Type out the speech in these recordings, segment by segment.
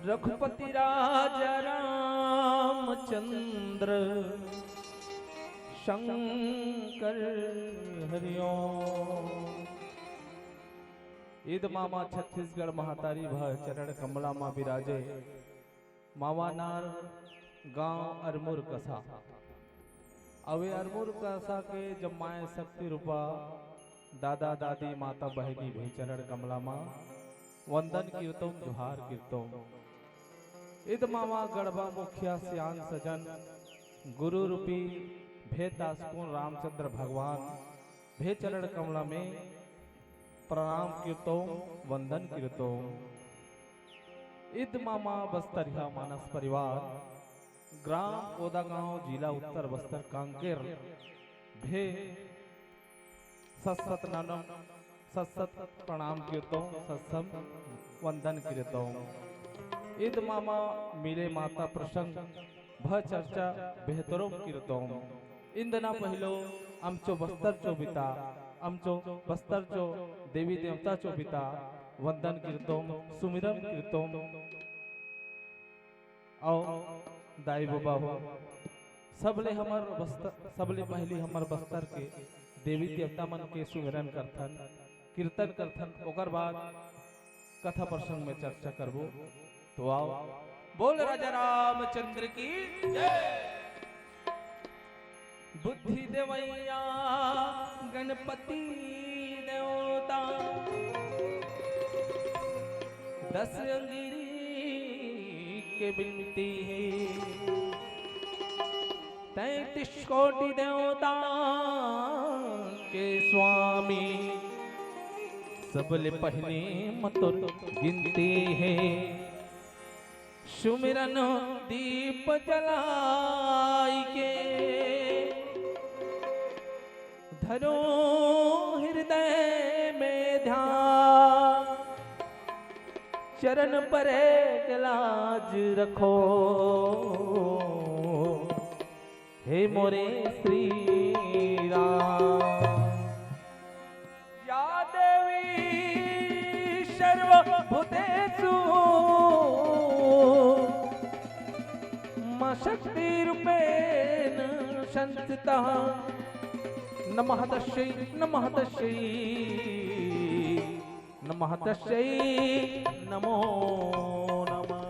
रघुपति राजा रामचंद्र शंकर हरिओम। ईद मामा छत्तीसगढ़ महातारी भा चरण कमला माँ विराजे। मावानार गांव अरमुर कसा। अवे अरमुर कसा के जब माए शक्ति रूपा दादा दादी माता बहनी भी चरण कमला माँ वंदन कीर्तों जोहार कीर्तों। ईद मामा गढ़वा मुखिया सियान सजन गुरु रूपी भेद दासकुन रामचंद्र भगवान भे चरण कमला में प्रणाम कीर्तों वंदन कीर्तों। ईद मामा बस्तरिया मानस परिवार ग्राम ओदागांव जिला उत्तर बस्तर कांकेर भे सत्सत ननम सत्सत प्रणाम कीर्तों सत्सम वंदन कीर्तों। ईद मामा मिले माता प्रसंग भ चर्चा बेहतरों कीर्तों। इंदना पहलो आमचो बस्तर चो बिता आमचो बस्तर चो देवी देवता चो बिता वंदन कीर्तों सुमिरन कीर्तों। आओ दाई बाबा हो सबले हमर बस्तर सबले पहली हमर बस्तर के देवी देवता मन के सुमिरन करथन कीर्तन करथन ओकर बाद कथा प्रसंग में चर्चा करबो। तो आओ बोल राजा रामचंद्र की जय। बुद्धि देवैया गणपति देवता दस अंगिरी के बिनती 33 कोटि देवता के स्वामी सबले पहले मतुर गिनती है। सुमिरन दीप जलाई के धरो हृदय में ध्यान चरण पर एक लाज रखो हे मोरे श्री राम। या देवी सर्वभूतेषु मां शक्ति रूपेण संस्थिता। नमः तस्यै नमः तस्यै नमः तस्यै नमो नमः।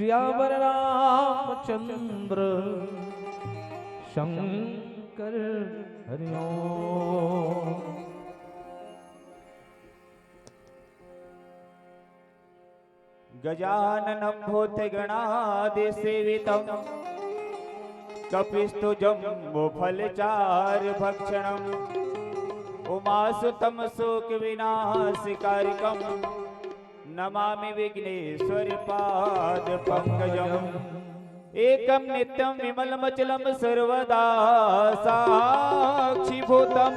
सियावर रामचंद्र शंकर हरिओम। गजाननं भूतगणादिसेवितं कपिस्तुजम्बुफलचारुभक्षणम् उमासुतं शोकविनाशकारिकं नमामि विघ्नेश्वरपादपङ्कजम्। एकं नित्यं विमलमचलं सर्वदा साक्षिभूतं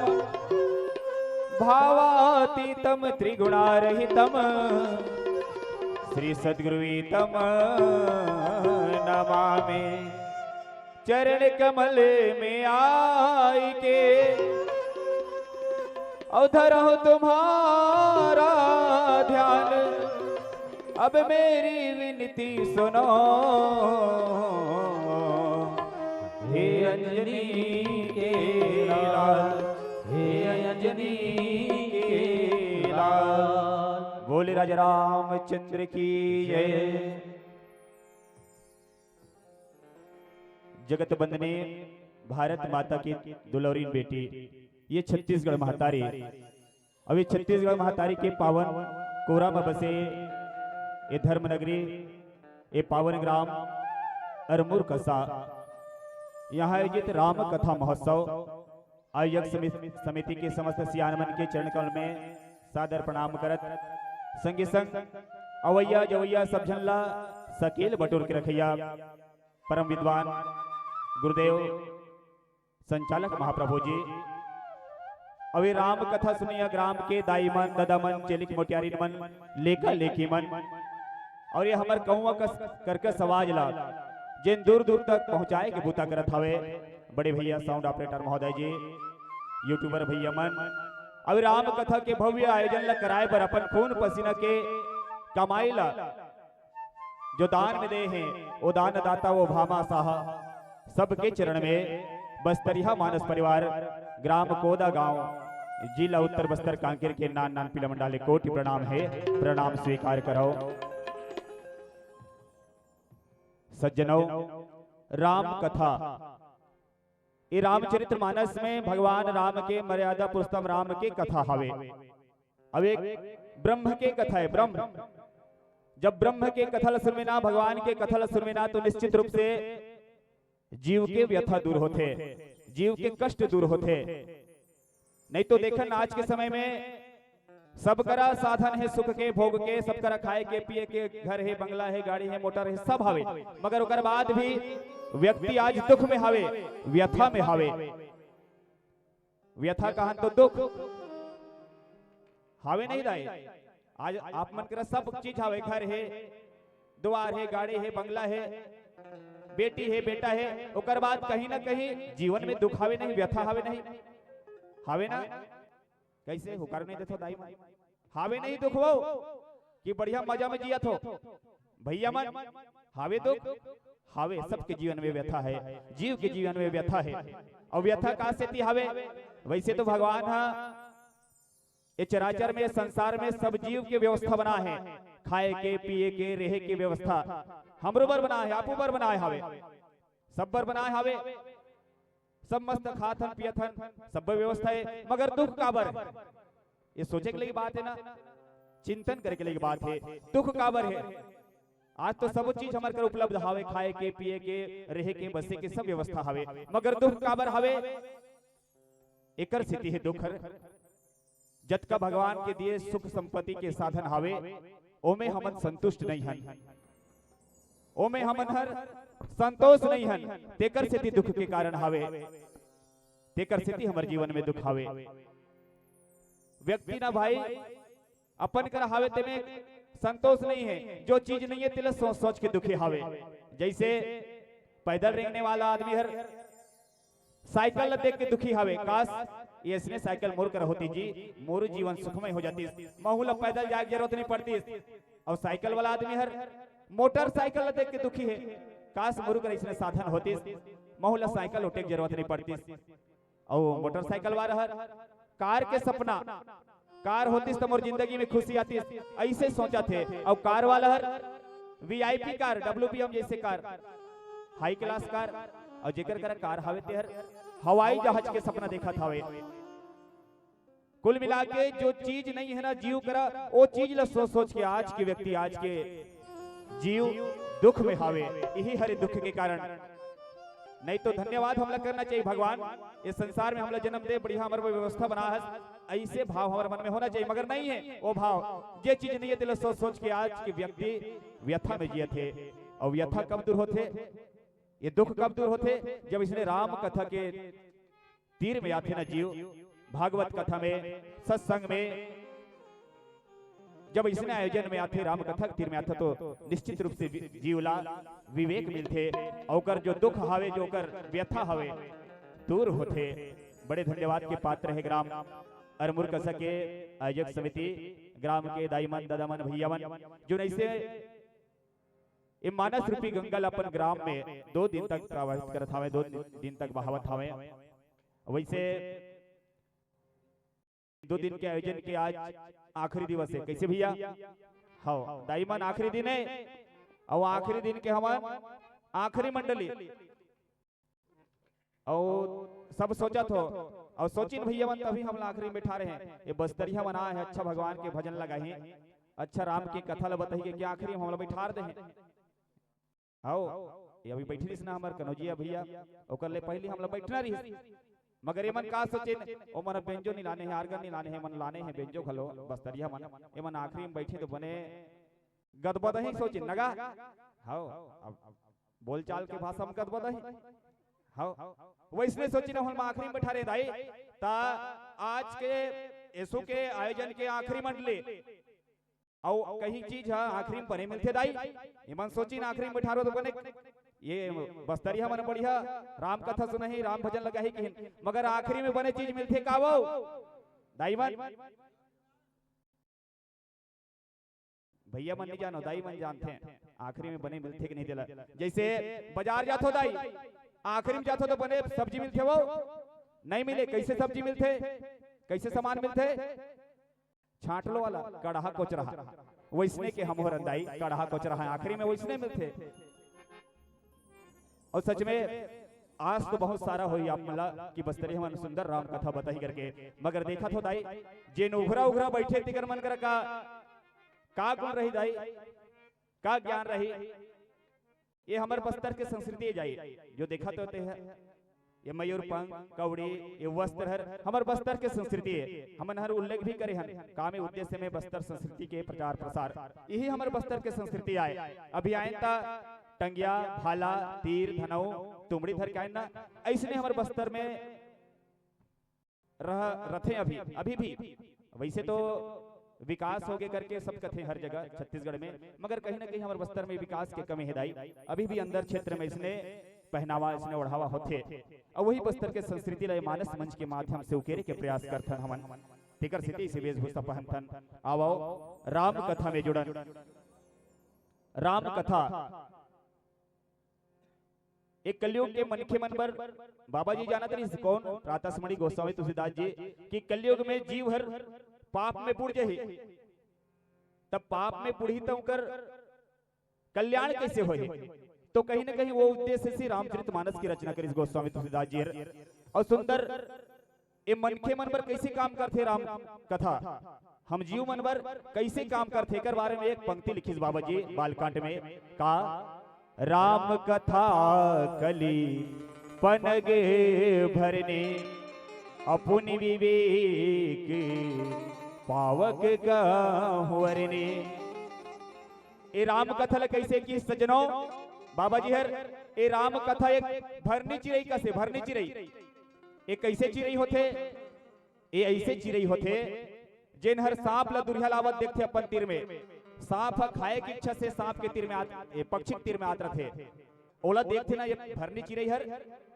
भावातीतं त्रिगुणारहितं श्री सद्गुरुतम नमामि। चरण कमल में आई के अवधरहु तुम्हारा ध्यान, अब मेरी विनती सुनो हे अंजनी के लाल, हे अंजनी के लाल। बोले राजा रामचंद्र की जय। जगत बंदने भारत माता की दुलौरी बेटी ये छत्तीसगढ़ महतारी, अभी छत्तीसगढ़ महतारी के पावन कोरा में बसे ये धर्मनगरी, ये पावन ग्राम अरमूर कसा, यहाँ आयोजित राम कथा महोत्सव आयोजक समिति के समस्त सियानमन के चरण कमल में सादर प्रणाम करत, संगे संग अवैया जवैया सब झनला सकेल बटोर के रखैया परम विद्वान गुरुदेव संचालक महाप्रभु जी। अभी राम कथा सुनिया ग्राम के दाई मन दादा मन चेलिक मोटियारी मन लेखा लेखी मन और ये हमार कौवा करके सवाज ला जिन दूर दूर तक पहुंचाए के बूता करत हवे बड़े भैया साउंड ऑपरेटर महोदय जी, यूट्यूबर भैया मन। अभी राम कथा के भव्य आयोजन ला कराए पर अपन खून पसीना के कमाई ला जो दान में दे हैं वो दान दाता वो भामा साहा सबके चरण में बस्तरिया मानस परिवार ग्राम कोदा गांव जिला उत्तर बस्तर कांकेर के नान नान पीला मंडाले कोटि प्रणाम है, प्रणाम स्वीकार करो। सज्जनों, राम कथा ये रामचरित्र मानस में भगवान राम के मर्यादा पुरुषोत्तम राम के कथा हवे। अब एक ब्रह्म के कथा है। ब्रह्म जब ब्रह्म के कथल सुनविना भगवान के कथल सुनविना तो निश्चित रूप से जीव के व्यथा दूर होते, जीव के कष्ट दूर होते। नहीं तो देखन आज के समय में सब करा साधन है सुख के भोग के, सब करा खाए के पिए के, घर है बंगला है गाड़ी है मोटर है सब हवे, मगर उकर बाद भी व्यक्ति आज दुख में हवे, व्यथा में हवे। व्यथा कहा तो दुख हवे नहीं रहे। आज आप मन करा सब चीज हवे, घर है द्वार है गाड़ी है बंगला है बेटी है बेटा है, उकर बाद कहीं ना कहीं जीवन में दुख हवे नहीं, व्यथा हवे नहीं, हावे ना कैसे हुकार नहीं देथो दाई मन हावे नहीं दुख वो कि बढ़िया मजा में जिया थो भैया मन हावे दुख हावे। सबके जीवन में व्यथा है, जीव के जीवन में व्यथा है। और व्यथा कहां से थी हावे? वैसे तो भगवान हा ये चराचर में संसार में सब जीव के व्यवस्था बना है, खाए के पिए के रहे के व्यवस्था हमरो बर बना है, आपो बर बनाए हावे, सब बर बनाए हावे, सब मस्त खाथन पियथन सब व्यवस्था है, मगर दुख काबर? ये सोचे के लिए बात है ना, चिंतन करे के लिए बात है। दुख काबर है? आज तो सब चीज हमारे कर उपलब्ध हावे, खाए के पिए के रहे के बसे के सब व्यवस्था हावे, मगर दुख काबर हावे? एकर स्थिति है दुख। जत का भगवान के दिए सुख संपत्ति के साधन हावे ओमे हमन संतुष्ट नहीं हन, ओमे हमन हर संतोष नहीं हन, तेकर स्थिति दुख के कारण हावे, तेकर स्थिति हमारे जीवन में दुख हावे। व्यक्ति ना भाई अपन कर हावे ते में संतोष नहीं है, जो चीज नहीं है तिल सोच सोच के दुखी हावे। जैसे पैदल रेंगने वाला आदमी हर साइकिल देख के दुखी हावे, काश ये इसने साइकिल मोर कर होती जी मोर जीवन सुखमय हो जाती, महूल पैदल जाए जरूरत नहीं पड़ती। और साइकिल वाला आदमी हर मोटरसाइकिल देख के दुखी है, काश मोर कर इसने साधन होती, महूल साइकिल उठे की जरूरत नहीं पड़ती। और मोटरसाइकिल वाला हर कार के सपना, कार होती तो मोर जिंदगी में खुशी आती, ऐसे सोचा थे। और कार वाला हर वीआईपी कार, WBM जैसे कार, हाई क्लास कार, और जेकर कर कार हवे तेहर हवाई जहाज के सपना देखा था। कुल मिला के जो चीज नहीं है ना जीव करा, वो चीज ला सोच सोच के आज के व्यक्ति, आज के जीव दुख में हावे। यही हरे दुख के कारण नहीं तो धन्यवाद हमला करना चाहिए भगवान, इस संसार में हमला जन्म दे, बढ़िया हमारे व्यवस्था बना है, ऐसे भाव हमारे मन में होना चाहिए, मगर नहीं है वो भाव। जे चीज नहीं है दिल सोच सोच के आज के व्यक्ति व्यथा में जिए थे। और व्यथा कब दूर होते, ये दुख कब दूर होते, जब इसने राम कथा के तीर में आते ना जीव, भागवत कथा में, सत्संग में, जब इसने आयोजन में आते राम कथा के तीर में आते तो निश्चित रूप से जीवला विवेक मिलते, और जो दुख हावे, जो कर व्यथा हवे दूर होते। बड़े धन्यवाद के पात्र है ग्राम अरमुर कसा के आयोजक समिति, ग्राम के दाईमन दादामन भैयावन, जो ऐसे ये मानस रूपी गंगा अपन ग्राम में 2 दिन तक प्रवाहित करत हवे, 2 दिन तक बहावत हवे। वैसे 2 दिन के आयोजन के आज आखिरी दिवस है। कैसे भैया? हाँ दाईमन आखिरी दिन है, और आखिरी दिन के हमार आखिरी मंडली, और सब सोचा थो, और सोचिन भैया मन तभी हम आखिरी में बैठा रहे हैं। ये बस्तरिया मना है, अच्छा भगवान के भजन लगाही, अच्छा राम की कथा ला बताइए कि आखिरी हम बैठा दे हैं। आओ ये अभी बैठी ना हमार कनौजिया भैया, ओकर ले पहले हम बैठना रही, मगर ये मन का सोचिन ओ मन बेंजो नहीं लाने हैं, आर्गन नहीं लाने हैं, मन लाने हैं बेंजो खलो बस्तरिया मन, ये मन आखिरी में बैठे तो बने गदबद ही सोचिन नगा। हाओ अब बोलचाल के भाषा में गदबद ही, हाओ वैसने सोचिन हम आखिरी में बैठा रहे दाई, ता आज के यसु के आयोजन के आखिरी मंडली, और कहीं चीज है आखिरी में बने मिलते दाई, ये मन सोचिन आखिरी में बैठा रहो तो बने ये बस्तरिया मन बढ़िया राम कथा सुनही, राम भजन लगा ही कहीं, मगर आखिरी में बने चीज मिलते का वो दाई मन भैया मन नहीं जानो, दाई मन जानते हैं आखिरी में बने मिलते कि नहीं दिला। जैसे बाजार जात हो दाई, आखिरी में जात हो तो बने सब्जी मिलते वो नहीं मिले, कैसे सब्जी मिलते, कैसे सामान मिलते, छाटलो वाला कड़ाहा कोच रहा, वैसने के हम हो रंदाई कड़ाहा कोच रहा आखिरी में वैसने मिलते। और सच में आज तो बहुत सारा हुई आप मला कि बस्तरी हमारे सुंदर राम कथा बताई करके, मगर देखा तो दाई जे उघरा उघरा बैठे तिकर मन कर का गुण रही दाई, का ज्ञान रही, ये हमारे बस्तर के संस्कृति जाई जो देखा तो होते हैं, ये मयूर पंख कौड़ी ये वस्त्र हर हमारे बस्तर के संस्कृति है, हम हर उल्लेख भी करे हैं काम उद्देश्य में बस्तर संस्कृति के प्रचार प्रसार, यही हमारे बस्तर के संस्कृति आए। अभी आए ता टंगिया भाला तीर धनऊ तुमड़ी धर के ना, ऐसने हमारे बस्तर में रह रथे अभी भी। वैसे तो विकास हो गए करके सब कथे हर जगह छत्तीसगढ़ में, मगर कहीं ना कहीं हमारे बस्तर में विकास के कमी है दाई, अभी भी अंदर क्षेत्र में इसने पहनावा इसने ओढ़ावा होते, और वही बस्तर के संस्कृति ला मानस मंच के माध्यम से उकेरे के प्रयास करथन हमन, तेकर सिद्धि से वेशभूषा पहनथन। आओ राम कथा में जुड़न, राम कथा एक कलयुग के मनखे मन पर बाबा जी जानत रही कौन प्रातस्मणि गोस्वामी तुलसीदास जी कि कलयुग में जीव हर पाप में बुड़ जाही, तब पाप में बुढ़ी तो कर कल्याण कैसे होए, तो कहीं ना कहीं वो उद्देश्य से रामचरितमानस की रचना करी गोस्वामी तुलसीदास जी, और सुंदर ये मनखे मन पर कैसे काम करते राम कथा, हम जीव मन पर कैसे काम करते कर बारे में एक पंक्ति लिखी बाबा जी बालकांड में का राम कथा कली पनगे भरने अपनी विवेक पावक गहुरने। ये राम कथा कैसे की सजनों बाबा जी हर ये राम कथा एक भरनी चिड़ई कैसे भरनी चिड़ई, ये कैसे चिड़ई होते, ये ऐसे चिड़ई होते जिन हर सांप ला दुरिया लावत देखते अपन तीर में, सांप खाए की इच्छा से सांप के तीर में पक्षी के तीर में आत रहे, ओला देखते ना ये भरनी चिड़ई हर,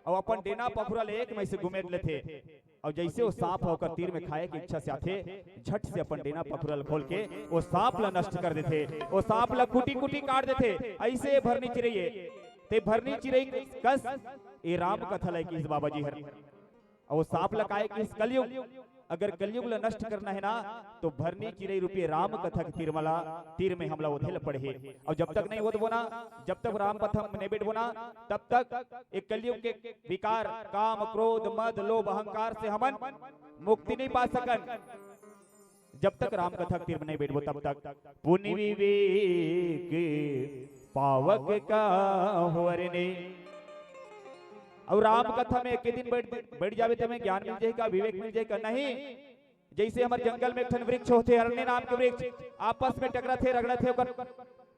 और अपन डेना पखुरा ले एक में से घुमेट लेते, और जैसे वो सांप होकर तीर में खाए की इच्छा से आते झट से अपन डेना पखुरा खोल के वो सांप ला नष्ट कर देते, वो सांप ला कुटी कुटी काट देते, ऐसे भरनी चिड़ई है ते भरनी चिड़ई कस ये राम कथा लाई की बाबा जी हर, और वो सांप लगाए कि इस कलयुग अगर कलयुग ला नष्ट करना है ना तो भरनी चिरई रूपी राम कथा के तिरमला तीर में हमला उधेल पड़े। और जब तक नहीं होत बोना, जब तक राम कथा में नहीं बैठ बोना, तब तक एक कलयुग के विकार काम क्रोध मद लोभ अहंकार से हमन मुक्ति नहीं पा सकन। जब तक राम कथा के तीर में नहीं बैठबो तब तक पुण्य विवेक पावक का होरने। और राम कथा में एक दिन बैठ जावे तो हमें ज्ञान मिल जाएगा, विवेक मिल जाएगा। नहीं, जैसे हमारे जंगल में एक ठन वृक्ष होते, अरण्य नाम के वृक्ष, आपस में टकरा थे रगड़ा थे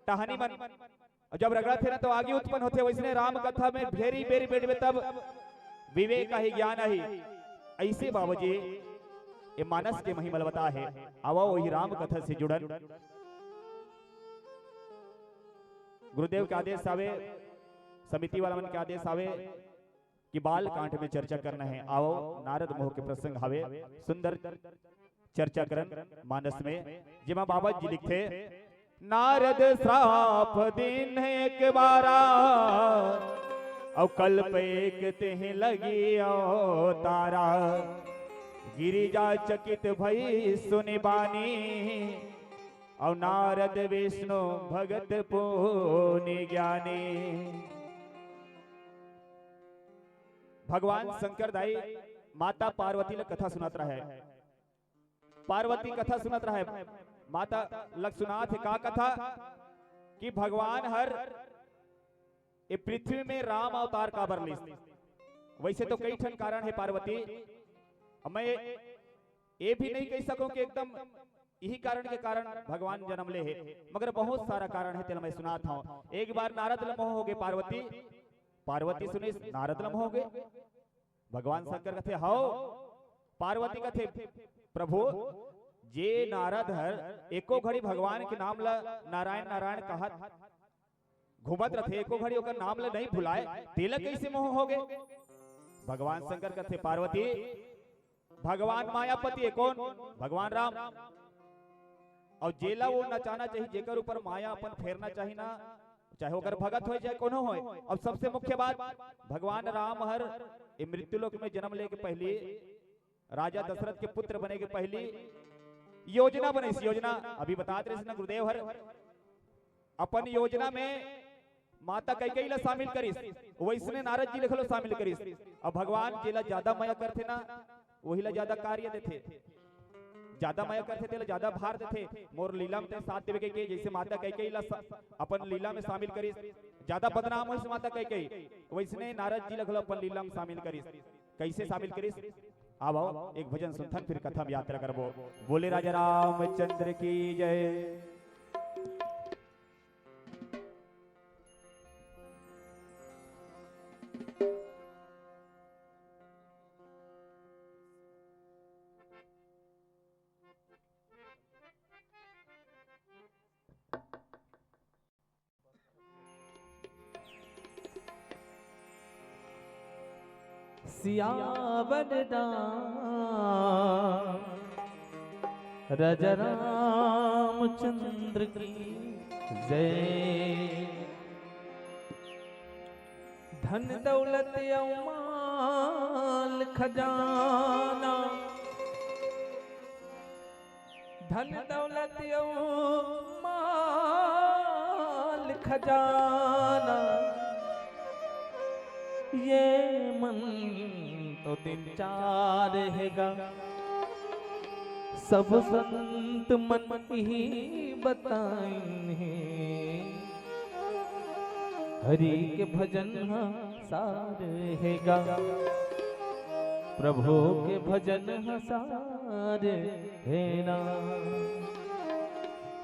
टहनी मन, जब रगड़ा थे ना तो आगे उत्पन्न होते। वैसे राम कथा में भेरी बेरी बैठ तब विवेक ही ज्ञान ही। ऐसे बाबूजी ये मानस के महिमा बता है। आवा वही राम कथा से जुड़न गुरुदेव के आदेश आवे, समिति वाला मन के आदेश आवे कि बाल कांड में चर्चा करना है। आओ नारद मोह के प्रसंग हावे, सुंदर चर्चा करन मानस में। जिमा बाबा जी लिखते नारद श्राप दिन एक बारा और कल्प एक तेह लगी ओ तारा। गिरिजा चकित भई सुनि बानी और नारद विष्णु भगत पुनि ज्ञानी। भगवान शंकर दाई माता पार्वती लग कथा सुनात रहा है। पार्वती कथा सुनात रहा है, माता लग सुनात है का कथा कि भगवान हर ये पृथ्वी में राम अवतार का बरलिस। वैसे तो कई ठन कारण है पार्वती, मैं ये भी नहीं कह सकूं कि एकदम यही कारण के कारण भगवान जन्म ले है, मगर बहुत सारा कारण है तेल मैं सुनाता हूं। एक बार नारद लमोह हो गए पार्वती, पार्वती सुनी नारद लमोह हो गए। भगवान शंकर कथे हाओ, पार्वती कथे प्रभु जे नारद हर एको घड़ी भगवान के नाम ला नारायण नारायण कहत घूमत रथे, एको घड़ी ओकर नाम ला नहीं भुलाए, तेला कैसे मोह हो गए। भगवान शंकर कथे पार्वती भगवान मायापति है कौन? भगवान राम। और जेला वो नचाना चाहिए जेकर ऊपर माया अपन फेरना चाहिए ना, चाहे ओकर भगत हो चाहे कोनो हो। अब सबसे मुख्य बात भगवान राम हर मृत्युलोक में जन्म ले के पहले राजा दशरथ के पुत्र बने के पहले योजना बने। इस योजना अभी बताते रहे ना गुरुदेव हर अपन योजना में माता कैकेयी ला शामिल करिस, वैसने नारद जी लिखलो शामिल करिस। अब भगवान जेला ज्यादा माया करते ना वही ला ज्यादा कार्य देते, ज्यादा माया करते थे ज्यादा भार देते। मोर लीला में साथ देवे के जैसे माता कैकेयी ला अपन लीला में शामिल करिस, ज्यादा बदनाम हो माता कैकेयी, वैसने नारद जी लगलो अपन लीला में शामिल करिस। कैसे शामिल करिस? आओ एक भजन सुनथन फिर कथा में यात्रा करबो। बोले राजा रामचंद्र की जय। सियावर राजा रामचंद्र की जय। धन दौलत माल खजाना, धन दौलत माल खजाना, ये मन तो दिन चार रहेगा। सब संत मन ही बताएंगे, हरि के भजन सार रहेगा। प्रभु के भजन सार है ना।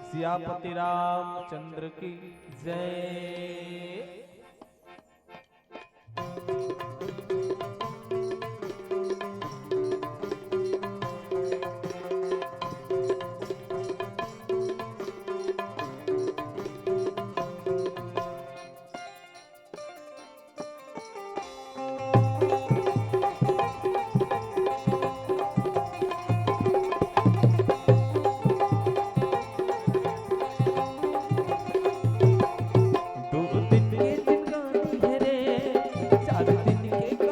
सियापति रामचंद्र की जय। दिन के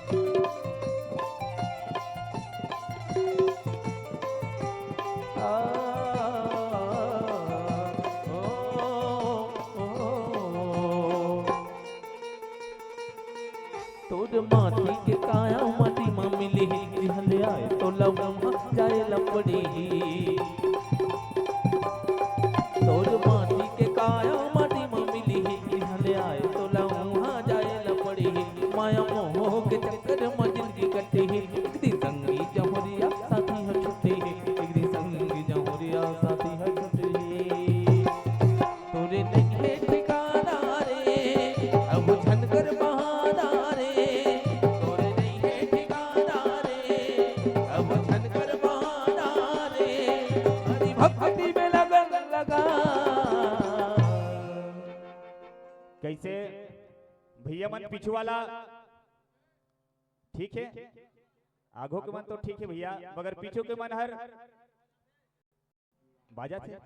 तोर माटी के काया माटी में मिली हले आए तो लवमा जाए लपड़ी तोर माटी के काया माटी में मिली हले आए तो लवमा जाए लपड़ी माया मोह के चक्कर में जिंदगी कटी एकदी संगी जमुरिया साथी है छुट्टी एकदी संगी जमुरिया साथी है छुट्टी तोरे नहीं है ठिकाना रे अब झनकर बहाना रे तोरे नहीं है ठिकाना रे अब झनकर बहाना रे हरि भक्ति में लगन लगा। कैसे भैया मन पीछू वाला ठीक है, आगो के मन तो ठीक है भैया, मगर पीछू के मन हर बाजा थे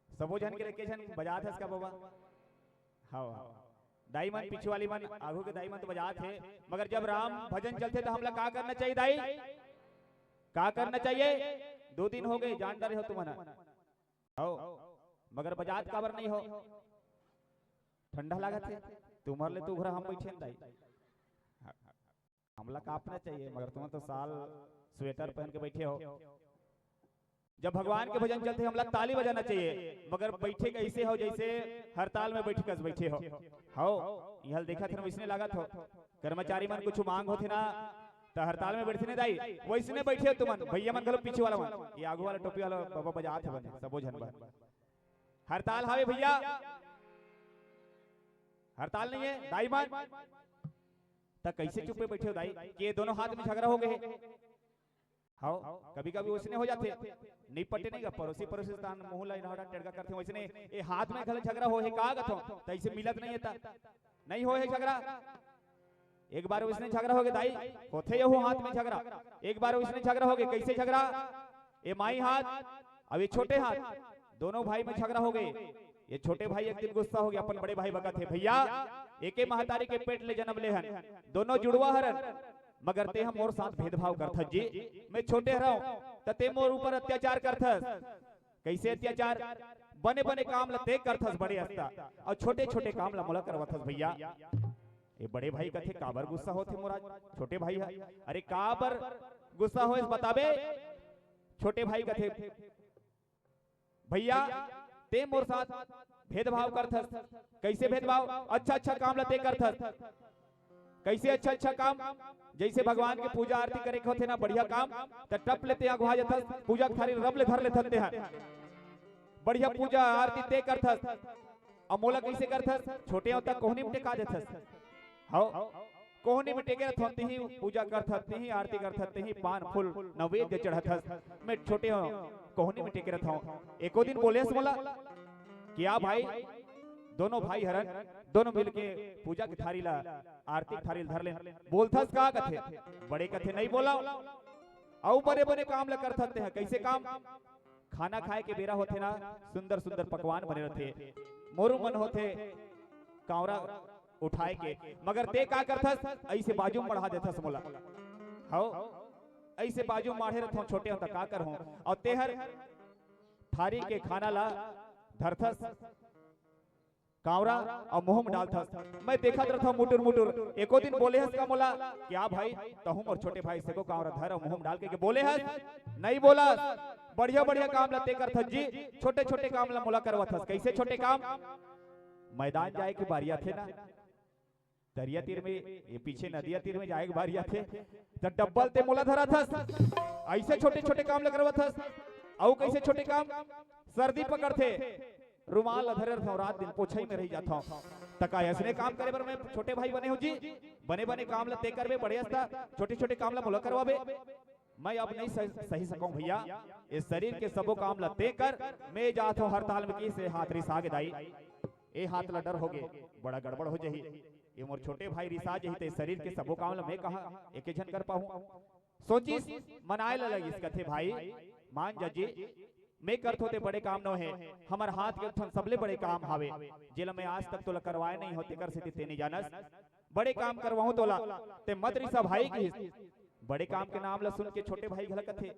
सबो जन के लेके जन बजा थे इसका बाबा। हाँ दाई मन पीछू वाली मन आगो के दाई मन तो बजा थे, मगर जब राम भजन चलते तो हमला का करना चाहिए दाई, का करना चाहिए? 2 दिन हो गए जान डरे हो तुम हो, मगर बजात काबर नहीं हो? ठंडा लागत है तुम्हार ले तो घरा हम बैठे दाई, हमला कापना चाहिए, मगर तुम तो साल स्वेटर पहन के बैठे हो। जब भगवान के भजन चलते हमला ताली बजाना चाहिए, मगर बैठे कैसे हो जैसे हड़ताल में बैठ कर बैठे हो यह देखा थे वैसने लागत हो। कर्मचारी मन कुछ मांग होते ना तो हड़ताल में बैठे दाई वैसने बैठे हो तुमन। भैया मन घलो पीछे वाला मन ये आगू वाला टोपी वाला बाबा बजात है बने सबो झन हड़ताल हावे भैया, हड़ताल नहीं है दाई मन तो कैसे चुपे बैठे हो दाई कि दोनों हाथ में झगड़ा हो गए। हाँ कभी कभी वैसने हो जाते नहीं पटे नहीं पड़ोसी पड़ोसी मुंह ला इन्होंने टेड़का करते वैसने ये हाथ में गलत झगड़ा हो है का गथो तो ऐसे मिलत नहीं है नहीं हो है झगड़ा। एक बार वैसने झगड़ा हो गए दाई होते हो हाथ में झगड़ा, एक बार वैसने झगड़ा हो गए कैसे झगड़ा ये माई हाथ अब ये छोटे हाथ दोनों भाई में झगड़ा हो गए। ये छोटे भाई एक दिन गुस्सा हो गया अपन बड़े भाई बका थे भैया एके महतारी के पेट ले जन्म ले हन दोनों जुड़वा हरन, मगर ते हम मोर साथ भेदभाव करथस जी, मैं छोटे हराऊं त ते मोर ऊपर अत्याचार करथस। कैसे अत्याचार? बने बने काम ला ते करथस बड़े हस्ता और छोटे छोटे काम ला मोला करवथस भैया। ये बड़े भाई कथे काबर गुस्सा होथे मोरा छोटे भाई है, अरे काबर गुस्सा होए बताबे? छोटे भाई कथे भैया ते मोर साथ भेदभाव करथस। कैसे भेदभाव? अच्छा अच्छा काम ला ते करथस। कैसे अच्छा अच्छा काम? जैसे भगवान के पूजा आरती करे के होथे ना बढ़िया काम त टप लेते अगवा जथस पूजा के थारी रब ले धर ले थते हैं बढ़िया पूजा आरती ते करथस। और मोला कैसे करथस? छोटे होता कोहनी में टेका देथस, हां कोहनी में टेके रहते ही पूजा करथते ही आरती करथते ही पान फूल नैवेद्य चढ़ाथस। मैं छोटे हो कोहनी में टेके रहता हूं। एको दिन बोले मोला क्या भाई दोनों भाई हरन दोनों मिलके पूजा की थारी ला आरती थारी धर ले बोलथस का कथे? बड़े कथे नहीं बोला औ बड़े बड़े काम ला करथते हैं। कैसे काम? खाना खाए के बेरा होते ना सुंदर सुंदर पकवान बने रहते मोरू मन होते कावरा उठाए के, मगर ते का करथस? ऐसे बाजू में बढ़ा देथस मोला, हां ऐसे बाजू माढ़े रहथो छोटे होता का करहूं और तेहर थारी के खाना ला धरथस कावरा और मुंह में डालथस। मैं देखत रहता मुटुर मुटुर। एको दिन बोले हस का मोला क्या भाई तहुम और छोटे भाई से को कावरा धर और मुंह में डाल के बोले हस? नहीं बोला। बढ़िया बढ़िया काम लते करथस जी, छोटे छोटे काम ला मोला करवथस। कैसे छोटे काम? मैदान जाए के बारिया थे ना दरिया तीर में ये पीछे नदिया तीर में जाए के बारिया थे तो डब्बल ते मोला धरा थस। ऐसे छोटे छोटे काम ला करवथस। औ कैसे छोटे काम? सर्दी पकड़थे रुमाल अधरे रहता रात दिन पोछई में रह जाता हूं तका ऐसने काम करे पर मैं छोटे भाई बने हो जी, बने बने काम ला ते करबे बढ़िया सा छोटे छोटे काम ला मोला करवाबे। मैं अब नहीं सही सकूं भैया, इस शरीर के सबो काम ला ते कर मैं जात हूं हड़ताल में की से हाथ रिसा के दाई ए हाथ ला डर हो गए बड़ा गड़बड़ हो जही ये मोर छोटे भाई रिसा जही ते शरीर के सबो काम ला मैं कहा एके जन कर पाऊं। सोचिस मनाए ला लगी इस कथे भाई मान जजी मैं करत होते बड़े काम न है हमार हाथ के सबले बड़े काम हावे जेला मैं आज तक तो करवाए नहीं होते कर से ते नहीं जानस। बड़े काम करवाऊं तोला ते मत रिसा भाई की बड़े काम के नाम ला सुन के छोटे भाई घलक थे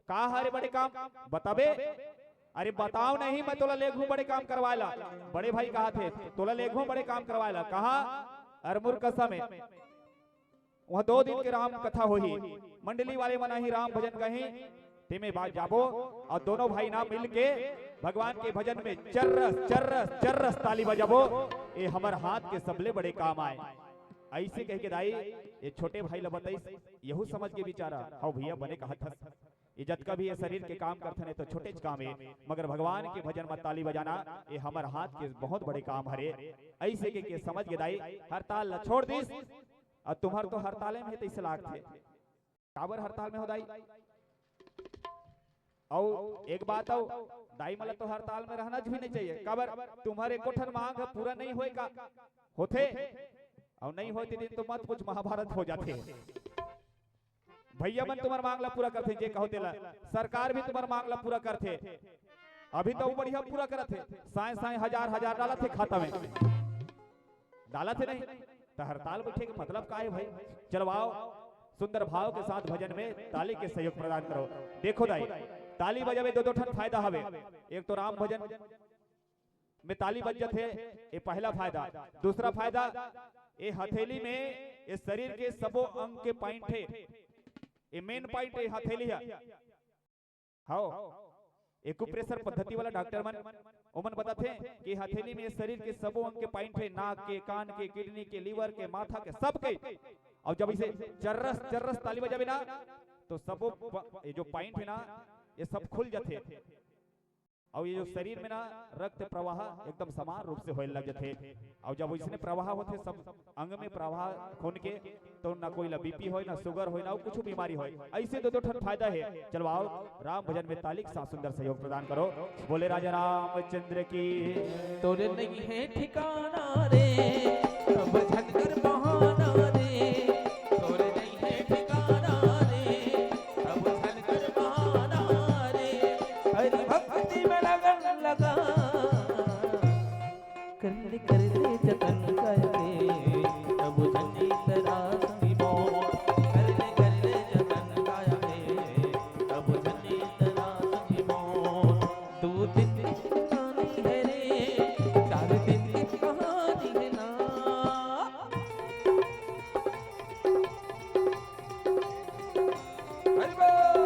का हरे बड़े काम बताबे अरे बताओ नहीं मैं तोला ले घूं बड़े काम करवाएला बड़े भाई कहा थे तोला ले घूं बड़े काम करवाएला कहा अरमुर कसा में वहां 2 दिन के राम कथा होही मंडली वाले मना ही राम भजन कहीं तेमे बात जाबो और दोनों भाई ना मिल के भगवान के भजन में चर्रस चर्रस चर्रस ताली बजाबो ये हमार हाथ के सबले बड़े काम आए ऐसे कह के दाई ये छोटे भाई ला बताई यहू समझ के बिचारा हाउ भैया बने कहा था इज्जत का भी ये शरीर के काम करते हैं तो छोटे काम है मगर भगवान के भजन में ताली बजाना ये हमार हाथ के बहुत बड़े काम हरे ऐसे के समझ के दाई हड़ताल ला छोड़ दीस और तुम्हार तो हड़ताल में तैसे लाग थे काबर हड़ताल में हो दाई और एक बात आओ दाई मतलब तो हड़ताल में रहना भी नहीं चाहिए काबर तुम्हारे कोठन मांग पूरा नहीं होएगा होते और नहीं होती दिन तो मत कुछ महाभारत हो जाते भैया मन तुम्हारा मांगला पूरा करते जे कहो तेला सरकार भी तुम्हारा मांगला पूरा करते अभी तो बढ़िया पूरा करते साए साए हजार डाला थे खाता में डाला थे नहीं तो हड़ताल बैठे के मतलब का है भाई चलवाओ सुंदर भाव के साथ भजन में ताली के सहयोग प्रदान करो देखो दाई ताली बजावे दो ठन फायदा हवे एक तो राम भजन में ताली बज जाते ये पहला फायदा दूसरा फायदा ये हथेली में ये शरीर के सबो अंग के पॉइंट है ये मेन पॉइंट है हथेली है हाउ एक्यूप्रेशर पद्धति वाला डॉक्टर मन ओमन बताते हैं कि हथेली में शरीर के सबो अंग के पॉइंट है नाक के कान के किडनी के लीवर के माथा के सब के और जब इसे चर्रस चर्रस ताली बजावे ना तो सबो ये जो पॉइंट है ना ये सब खुल जाते और ये जो शरीर में ना रक्त प्रवाह एकदम समान रूप से होने लग जाते और जब इसने प्रवाह होते सब अंग में प्रवाह खून के तो ना कोई बीपी हो ना शुगर हो ना कुछ बीमारी हो ऐसे दो ठन फायदा है चलो आओ राम भजन में ताली के साथ सुंदर सहयोग प्रदान करो बोले राजा रामचंद्र की तोरे नहीं है ठिकाना रे अब झनकर बहाना रे तोरे नहीं है ठिकाना रे अब झनकर बहाना रे हरि भक्ति में लगन लगा कर ले जतन कर ले अब झनी तेरा संगी मोर कर ले जतन काया रे अब झनी तेरा संगी मोर 2 दिन की कहानी है रे 4 दिन की कहानी है ना हरि बोल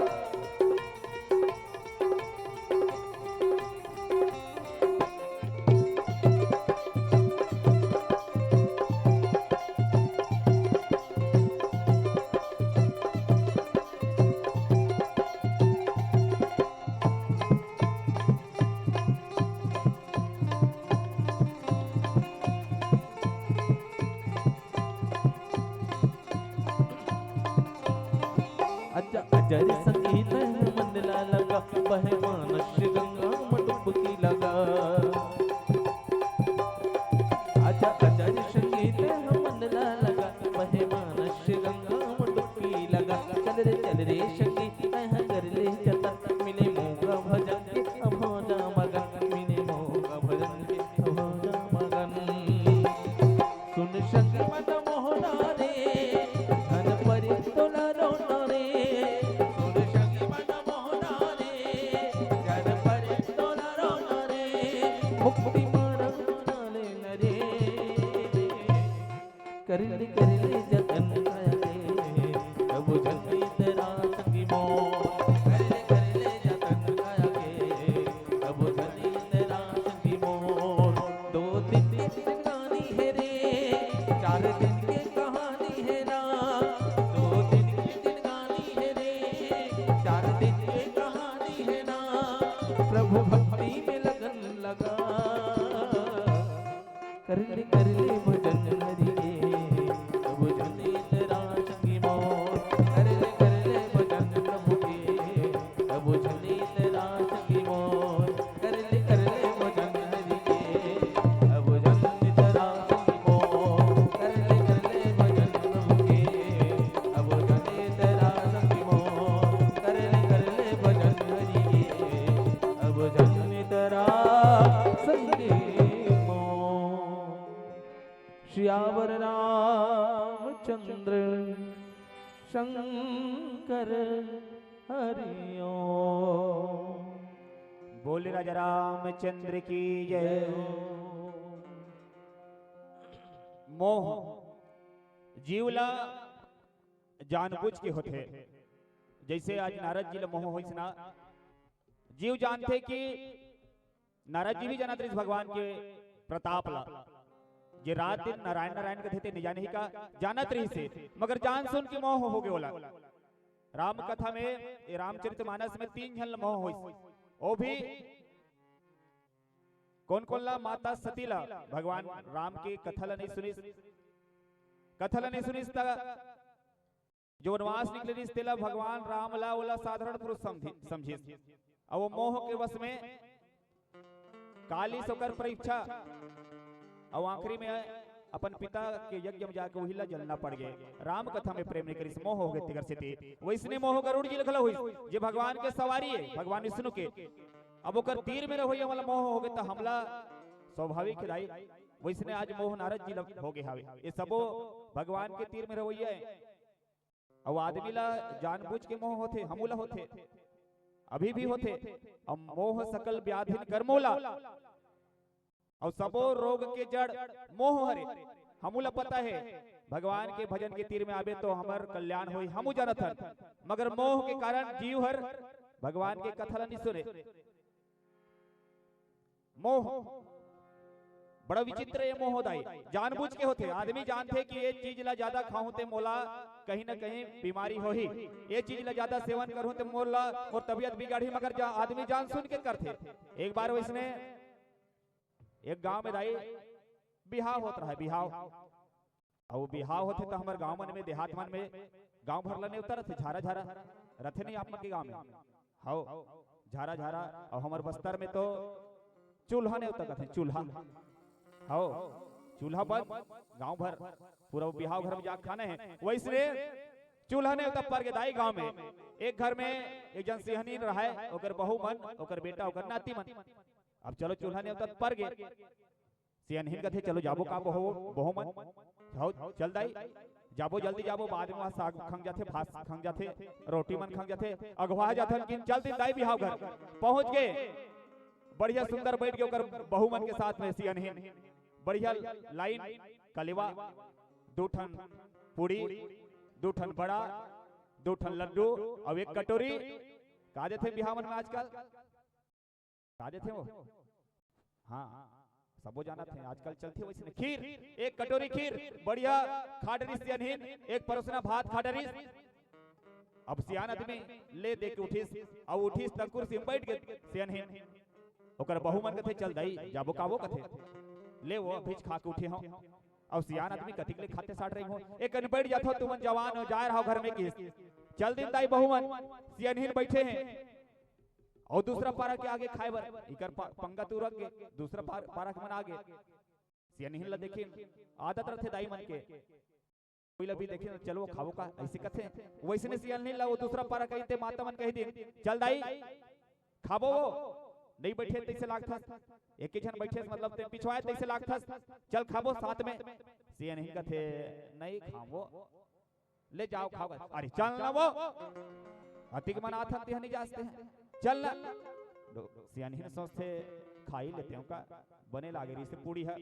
अजर संगीत मन ला लगा बह मानस गंगा में डुबकी लगा आजा अजर संगीत मन ला लगा बह मानस गंगा में डुबकी लगा चल रे संगीत कर ले जतन मिले मोगा भजन के अभोजा मगन मिले मोगा भजन के अभोजा मगन सुन संग मन मोहना रे धन परि तोला रोना रे मुक्ति मारा ले नरे कर ले जतन रे अब झनी तेरा संगी मोर कर ले जतन रे अब झनी तेरा संगी मोर 2 दिन की कहानी है रे 4 दिन की कहानी है ना 2 दिन की कहानी है रे 4 दिन की कहानी है ना प्रभु भक्ति में लगन लगा कर ले भजन हरि अब झनी तेरा संगी मोर कर ले रामचंद्र शंकर हरिओ। बोले राजा रामचंद्र की जय। मोह जीवला जानबूझ के होते, जैसे आज नारद जी ला मोह होइस ना, जीव जानते कि नारद जी भी जानत रहिस भगवान के प्रताप ला, जे रात दिन नारायण नारायण कहते थे निजाने ही का जानत रही से, मगर जान सुन के मोह हो गए। राम कथा में रामचरितमानस में 3 झन मोह होइस, ओ भी कौन कौन ला? माता सती ला भगवान राम के कथा ला नहीं सुनिस, कथा ला नहीं सुनिस ता जो वनवास निकले रिस तेला भगवान राम ला ओला साधारण पुरुष समझिस, और वो मोह के वश में काली सोकर परीक्षा, और आखिरी में अपन पिता के यज्ञ में जाके वही ला जलना पड़ गए। राम कथा में प्रेम नहीं करिस, मोह हो गए तिगर से ते। वैसने मोह गरुड़ जी लिखला हुई, जे भगवान के सवारी है भगवान विष्णु के, अब ओकर तीर में रहोई वाला मोह हो गए तो हमला स्वाभाविक है। वैसने आज मोह नारद जी हो गए हावे, ये सबो भगवान के तीर में रहोइया है। और आदमी ला जानबूझ के मोह होते, हमूला होते, अभी भी होते। और मोह सकल व्याधिन कर्मोला, और सबो रोग के जड़ मोह हरे। हमूला पता है भगवान के भजन के तीर में आवे तो हमार कल्याण होई, हमू जानत हन, मगर मोह के कारण जीव हर भगवान के कथा नहीं सुने। मोह बड़ा विचित्र है, मोहदाई जानबूझ के होते। आदमी जानते कि ये चीज ला ज्यादा खाऊं ते मोला कहीं ना कहीं बीमारी हो ही, ये चीज ला ज्यादा सेवन करूं ते मोला और तबीयत बिगाड़ी, मगर आदमी जान सुन के करते। एक बार वैसने एक गांव में दाई बिहाव होता है, बिहाव, और बिहाव होते तो हमारे गांव मन में देहात मन में गांव भर ला नहीं उतर थे, झारा झारा रथे नहीं आप मन के गांव में, हाउ झारा झारा। और हमारे बस्तर में तो चूल्हा नहीं उतर थे, चूल्हा, हाउ चूल्हा बंद गांव भर पूरा बिहाव घर में जाके खाने हैं। वैसे चूल्हा ने उतर पर के दाई गांव में एक घर में एक जन सिहनी रहा है, ओकर बहू मन, ओकर बेटा, ओकर नाती मन। अब चलो चूल्हा ने उतर पर गे, सिहनहीन कथे चलो जाबो का बहू मन, जाओ चल दाई जाबो, जल्दी जाबो, बाद में साग खंग जाते, भात खंग जाते, रोटी मन खंग जाते, अगवा जाते, लेकिन चल दिन दाई बिहाव घर पहुंच गए। बढ़िया सुंदर बैठ के ओकर बहू मन के साथ में सिहनहीन बढ़िया लाइन कलेवा, 2 ठन पूड़ी, 2 ठन बड़ा, 2 ठन लड्डू और 1 कटोरी। का देते बिहाव मन में आजकल का देते वो, हाँ सबो जाना थे आजकल चलते वैसे खीर, 1 कटोरी खीर बढ़िया खाडरी सियानहीन, 1 परोसना भात खाडरी। अब सियान आदमी ले दे के उठिस, और उठिस तक कुर्सी में बैठ के सियानहीन, ओकर बहू मन कथे चल दाई जाबो काबो कथे ले वो भीज खा के उठे हो। और सियान आदमी कथी के खाते साट रही हो, एक कन बैठ जाथो तुमन जवान हो जाए रहो घर में किस, चल दिन दाई बहू मन सियानहीन बैठे हैं, और दूसरा पारा के आगे खाए बर इकर पंगा तू रख के दूसरा पारा के मन आगे सियानहीन ला देखे आदत रथे दाई मन के, कोई ला भी देखे चलो खाओ का ऐसे कथे। वैसने सियानहीन ला वो दूसरा पारा कहते माता मन कह दिन चल दाई खाबो, नहीं बैठे तैसे लागथस, एक ही जन बैठे मतलब ते पिछवाए तैसे लागथस, चल खाबो साथ में। सियानहीन कथे नहीं खाबो, ले जाओ खाओ, अरे चल ना वो अतिक मन आथन ते नहीं जाते हैं, चल ना। सियानहीन सोचते खा ही लेते हैं का, बने लागे रही से पूड़ी है,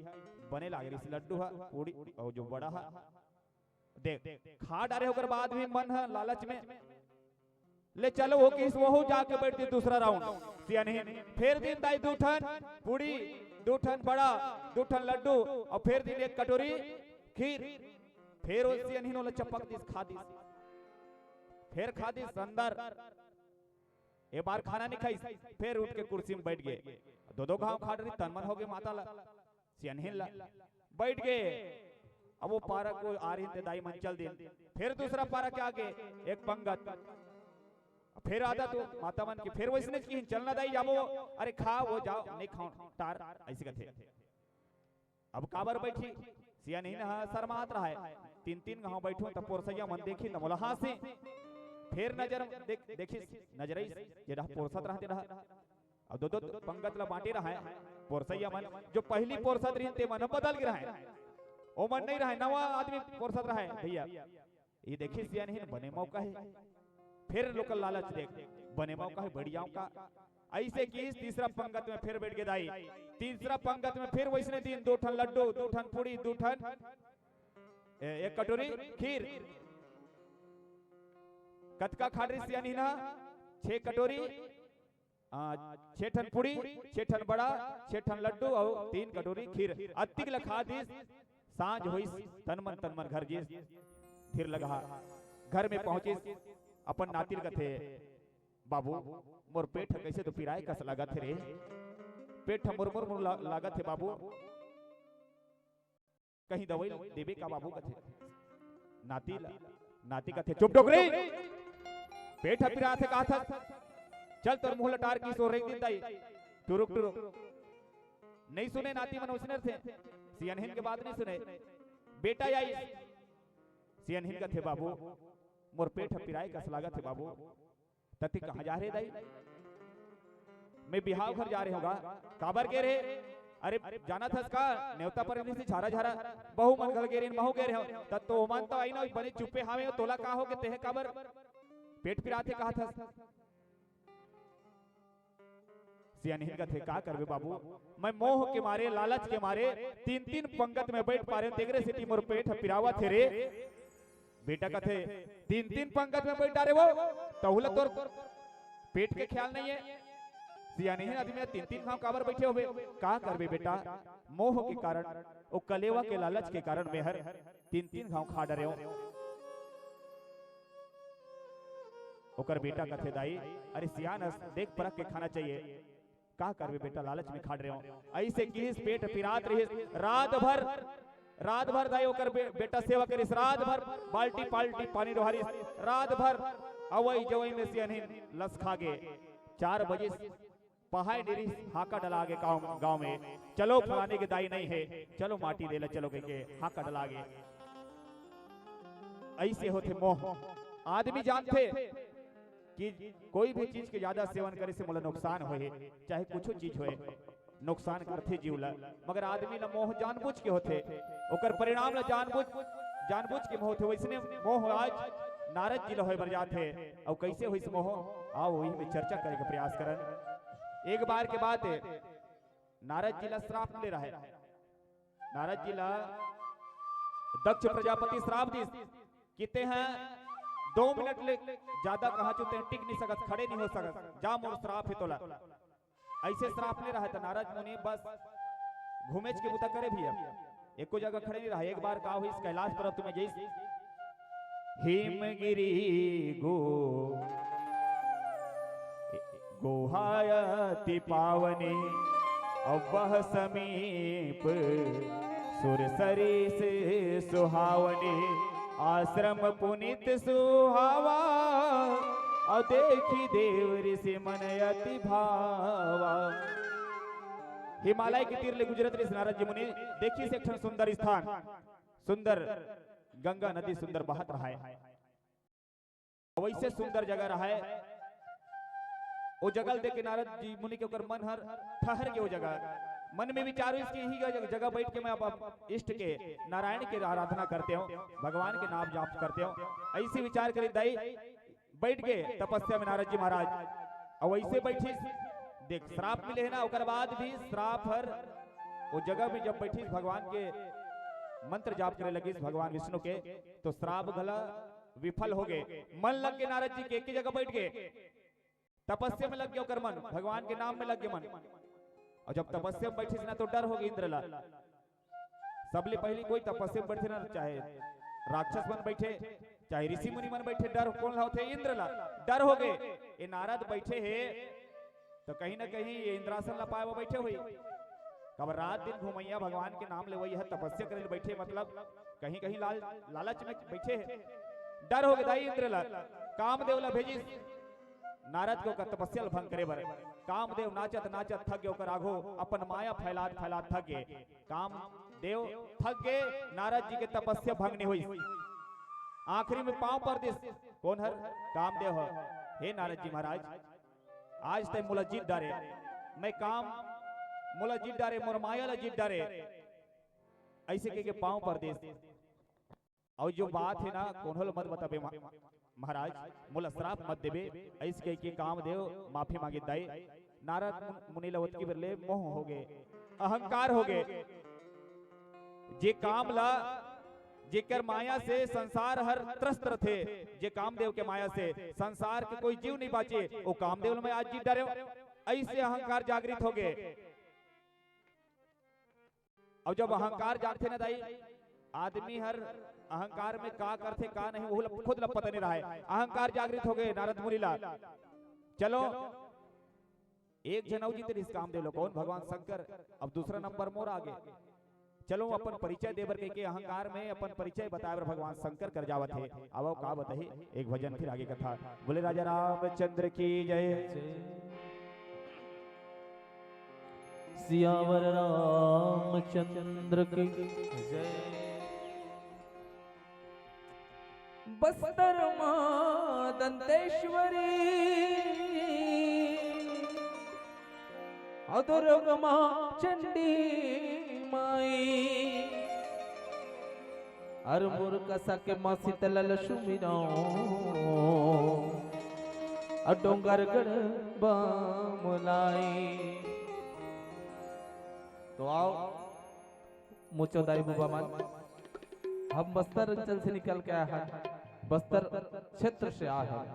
बने लागे रही से लड्डू है, पूड़ी और जो बड़ा है देख खा डाले होकर बाद भी मन है लालच में ले चलो वो किस वो जाके बैठती दूसरा राउंड। सियानहीन फिर दिन दाई 2 ठन पूड़ी, 2 ठन बड़ा, 2 ठन लड्डू, और फिर दिन 1 कटोरी खीर। फिर वो सियानहीन वाला चपक दिस खा दिस, फिर खा दिस अंदर, एक बार खाना नहीं खाई, फिर उठ के कुर्सी में बैठ गए, 2 घाव खा रही तन मन हो गए माता ला, सियानहीन ला बैठ गए। अब वो पारा को आ रही दाई मन चल दिन, फिर दूसरा पारा के आगे 1 पंगत, फिर आदत तो माता मन की, फिर वैसने की चलना दाई जाबो, अरे खा वो जाओ नहीं खाओ टार ऐसे कहते। अब काबर बैठी सियानहीन शर्मात रहा है, 3 गांव बैठो तब पोरसैया मन देखी त मोला हां से फिर नजर देखी नजरई जे रहा पोरसत रहते रहा। अब 2 पंगत ला बांटे रहा है पोरसैया मन, जो पहली पोरसत रही ते मन बदल गिरा है, ओ मन नहीं रहा, नवा आदमी फुर्सत रहा है भैया। ये देखिए सिया नहीं बने मौका है, फिर लोकल लालच देख बने मौका है बढ़ियाओं का। ऐसे की तीसरा पंगत में फिर बैठ के दाई, तीसरा पंगत में फिर वैसने दिन 2 ठन लड्डू, 2 ठन पूड़ी, 2 ठन 1 कटोरी खीर। कतका खा रही सिया नहीं ना, 6 कटोरी, 6 ठन पूड़ी, 6 ठन बड़ा, 6 ठन लड्डू और 3 कटोरी खीर। अतिक लखा दिस सांझ हुई, तन मन घर जिस फिर लगा घर में पहुंची। अपन नातिर कथे बाबू मोर पेट कैसे तो पिराए कस लागत रे, पेट मुरमुर लागत है बाबू, कहीं दवाई देवे का बाबू कथे। नाती कथे चुप डोगरे, पेट पिरा थे कहा था, चल तोर मुंह लटार की सो रही दाई, टुरुक नहीं सुने नाती मन उसने थे, सियनहिन के बात नहीं सुने। बेटा आई सियनहिन का थे बाबू मोर पेट पिराए कस लागत है बाबू, तती कहाँ जा रहे दाई? मैं बिहाव घर जा रहे होगा, काबर के रे? अरे जाना था इसका नेवता पर से झारा झारा बहु मन गल गेरिन महु गेरे हो, तत तो ओमान तो आई ना बने चुपे हावे तोला का हो के तेहे काबर पेट पिराते कहा था। सियानिन का थे का करबे बाबू, मैं मोह के मारे लालच के मारे 3 पंगत में बैठ पा रहे तेगरे सिटी मोर पेट पिरावा थे रे। बेटा का थे 3 पंगत में बैठ रहे वो तहुला तोर पेट के ख्याल नहीं है। सियानिन आदमी 3 खाव काबर बैठे होबे, का करबे बेटा? मोह के कारण ओ कलेवा के लालच के कारण मैं हर 3 खाव खा डरे हो। ओकर बेटा का थे दाई अरे सियानस देख परख के खाना चाहिए, का करबे बेटा लालच में खा रहे हो। ऐसे किस पेट पिरात रही रात भर दाई ओकर बेटा सेवा करिस, रात भर बाल्टी पाल्टी पानी रोहारी, रात भर अवई जवई में सियनहिन लस खागे। 4 बजे पहाड़ डेरी हाका डलागे गांव में, चलो फलाने के दाई नहीं है, चलो माटी दे ले चलो के हाका डलागे। ऐसे होते मोह। आदमी जानते कि कोई भी चीज के ज्यादा सेवन करे से मोला नुकसान होए, चाहे कुछ चीज होए नुकसान करते जीव ला, मगर आदमी ला मोह जानबूझ के होते, ओकर परिणाम ला जानबूझ के मोह होते। वैसने मोह आज नारद जी ला होए बर जाते, और कैसे होइस मोह आओ वही में चर्चा करे के प्रयास करन। एक बार के बात है, नारद जी ला श्राप ले रहा है, नारद जी ला दक्ष प्रजापति श्राप दी किते हैं 2 मिनट ले ज्यादा कहा चुते हैं, टिक नहीं सकत, खड़े नहीं हो सकत, जा मोर श्राप है तोला। ऐसे श्राप ले रहा है, नारद मुनि बस घूमेच के बुता करे भी अब एको जगह खड़े नहीं रहा। एक बार का हुई कैलाश पर्वत में जैसे हिमगिरी गोहायति पावने अवह समीप सुरसरी से सुहावने, आश्रम पुनित सुहावा और देखी देव ऋषि मन अति भावा। हिमालय के तीर ले गुजरत ऋषि नारद जी मुनि देखी से एक सुंदर स्थान, सुंदर गंगा नदी सुंदर बहत रहा है, वैसे सुंदर जगह रहा है। वो जगह देख के नारद जी मुनि के ऊपर मन हर ठहर के वो जगह मन में विचारो इसकी ही जगह बैठ के मैं अब इष्ट के नारायण के आराधना करते हो, भगवान के नाम जाप करते हो। ऐसे विचार करी दाई बैठ गए तपस्या में नारद जी महाराज, और वैसे बैठी देख श्राप मिले है ना, उसके बाद भी श्राप हर वो जगह में जब बैठी भगवान के मंत्र जाप करे लगी भगवान विष्णु के, तो श्राप गला विफल हो गए। मन लग के नारद जी के एक ही जगह बैठ गए, तपस्या में लग गया कर मन, भगवान के नाम में लग गया मन। और जब तपस्या में बैठी ना तो डर हो गई इंद्रला, सबले पहली कोई तपस्या में बैठे ना, चाहे राक्षस मन बैठे चाहे ऋषि मुनि मन बैठे, डर कौन होते? इंद्रला। डर हो गए ये नारद बैठे है तो कहीं ना कहीं ये इंद्रासन ला पाए वो बैठे हुई, कब रात दिन घुमैया भगवान के नाम ले वही है तपस्या करे बैठे, मतलब कहीं कहीं लालच में बैठे है। डर हो गया इंद्रला, कामदेव ला भेजी नारद को तपस्या भंग करे बर। कामदेव नाचत नाचत थक गए, ओकर आगो अपन माया फैलात फैलात थक गए। कामदेव थक गए, नारद जी के तपस्या भंग नहीं हुई। आखिरी में पांव पर दिस कौन हर? कामदेव है। हे नारद जी महाराज, आज तक मुला जीत डारे, मैं काम मुला जीत डारे, मोर माया ला जीत डारे, ऐसे कह के पांव परदेश। और जो बात है ना कोन्हल मत बताबे महाराज, मोला श्राप मत देबे, ऐसे कह के कामदेव माफी मांगे दाई। नारद मुनि लवत की बरले मोह हो गए, अहंकार हो गए। जे काम ला जेकर माया से संसार हर त्रस्त थे, जे कामदेव के माया से संसार के कोई जीव नहीं बाचे, वो कामदेव में आज जीव डरे। ऐसे अहंकार जागृत हो गए। और जब अहंकार जागते ना दाई, आदमी हर अहंकार में का करते का नहीं वो खुद ला पता नहीं रहा है। अहंकार जागृत हो गए नारद मुनि ला। चलो एक जनऊ जी तेरे इस कामदेव लो कौन भगवान शंकर। अब दूसरा नंबर मोर आगे। चलो अपन परिचय देवर के अहंकार में अपन परिचय बताए भगवान शंकर कर जावत है। अब का बताही एक भजन फिर आगे कथा। बोले राजा रामचंद्र की जय। सियावर रामचंद्र की जय। बस्तर मां दंतेश्वरी अदुर्गमा चंडी माई अरमुर कसा के मां शीतल सुमिरो अडोंगर गढ़ बामुलाई। तो आओ मुचोदाई बुबा मान, हम बस्तर अंचल से निकल के आए हैं, बस्तर क्षेत्र से आए हैं।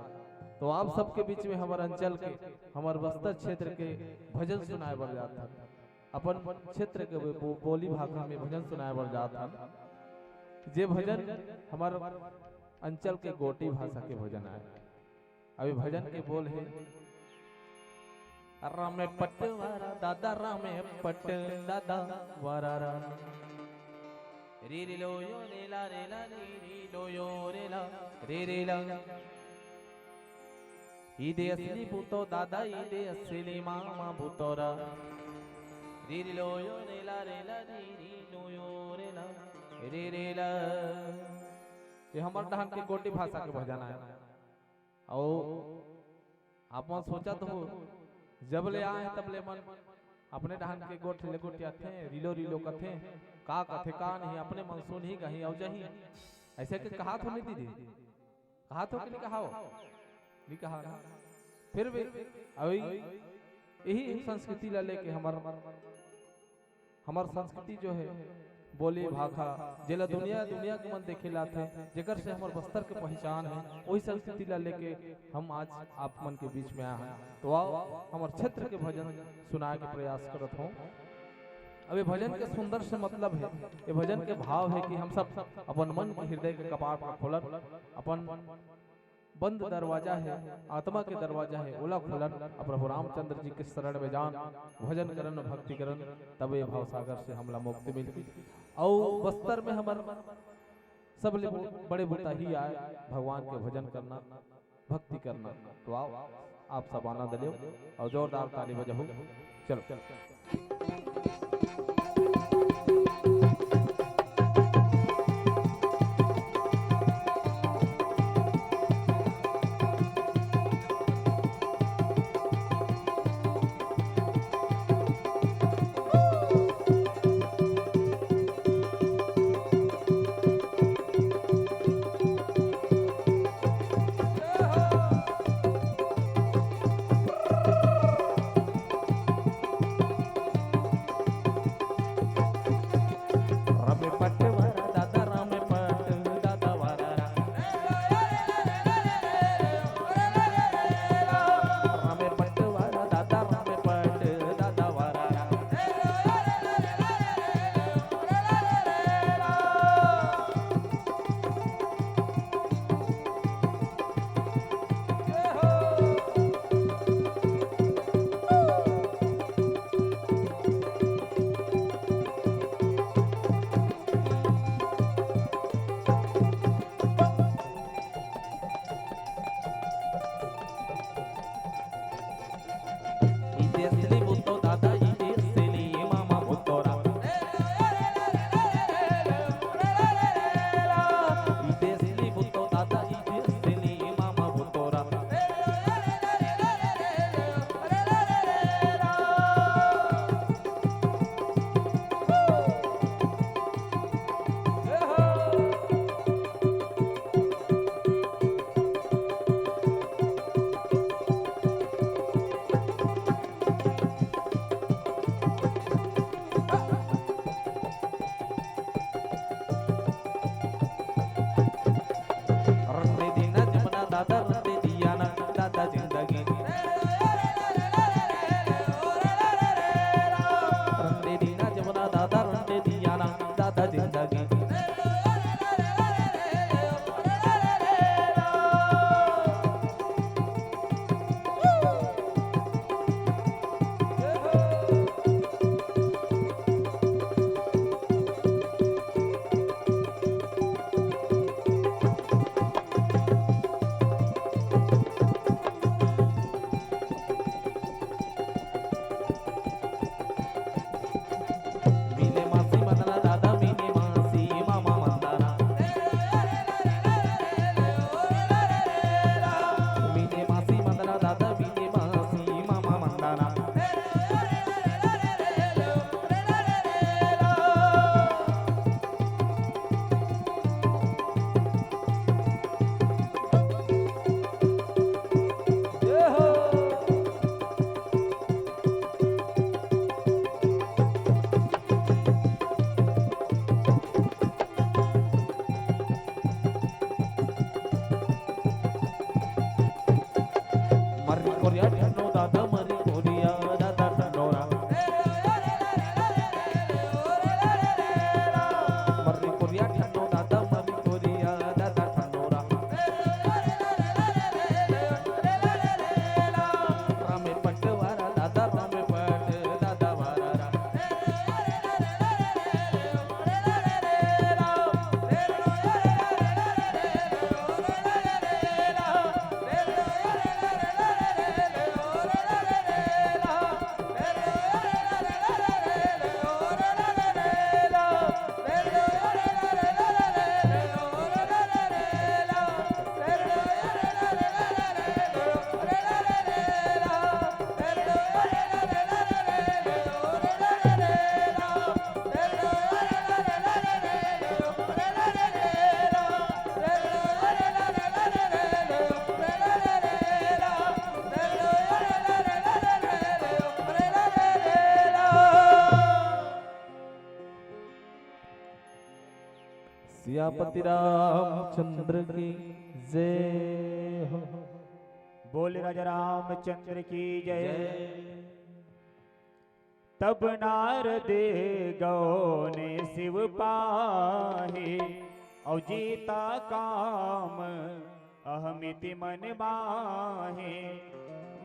तो आप सबके बीच में हमारे अंचल के हमारे बस्तर क्षेत्र के भजन सुनाए बढ़ जाता है। अपन क्षेत्र के बोली भाषा में भजन सुनाए बढ़ जाता है। जे भजन हमारे अंचल के गोटी भाषा के भजन आए। अभी भजन के बोल है रामे पट वारा दादा रामे पट दादा वारा रा री री लो यो रे ला री लो यो रे ला इदे असली भूतो दादा इदे असली मामा भूतोरा री लो यो रे ला री लो यो रे ला। ये हमार डहान के गोटी भाषा के भजन है। और आप सोचा तो जब ले आए तब ले मन अपने डहान के गोठ ले गोटिया थे रिलो रिलो कथे का कथे का नहीं अपने मन सुन ही कहीं औ जही ऐसे के कहा तो नहीं दीदी, कहा तो कि नहीं कहा नहीं कहा। फिर भी अभी यही संस्कृति ला लेके हमार संस्कृति जो है बोली भाषा जेला दुनिया के मन देखे लाते जेकर से हमार बस्तर के पहचान है, वही संस्कृति ला लेके हम आज आप मन के बीच में आए हैं। तो आओ हमारे क्षेत्र के भजन सुनाए के प्रयास करत हूँ। अभी भजन के सुंदर से मतलब है, ये भजन के भाव है कि हम सब अपन मन के हृदय के कपाट पर खोलन, अपन बंद दरवाजा है आत्मा के दरवाजा है ओला खोलन, प्रभु रामचंद्र जी के शरण में जान भजन करन भक्ति करन, तब ये भाव सागर से हमला मुक्ति मिलती। और बस्तर में हमार सब बड़े बुता ही आए भगवान के भजन करना भक्ति करना। तो आओ आप सब आनंद लो और जोरदार ताली बजाओ। चलो सियापति रामचंद्र की जय हो। बोल राजा रामचंद्र की जय। तब नारद गौ ने शिव पाहे, और जीता काम अहमिति मन माहे।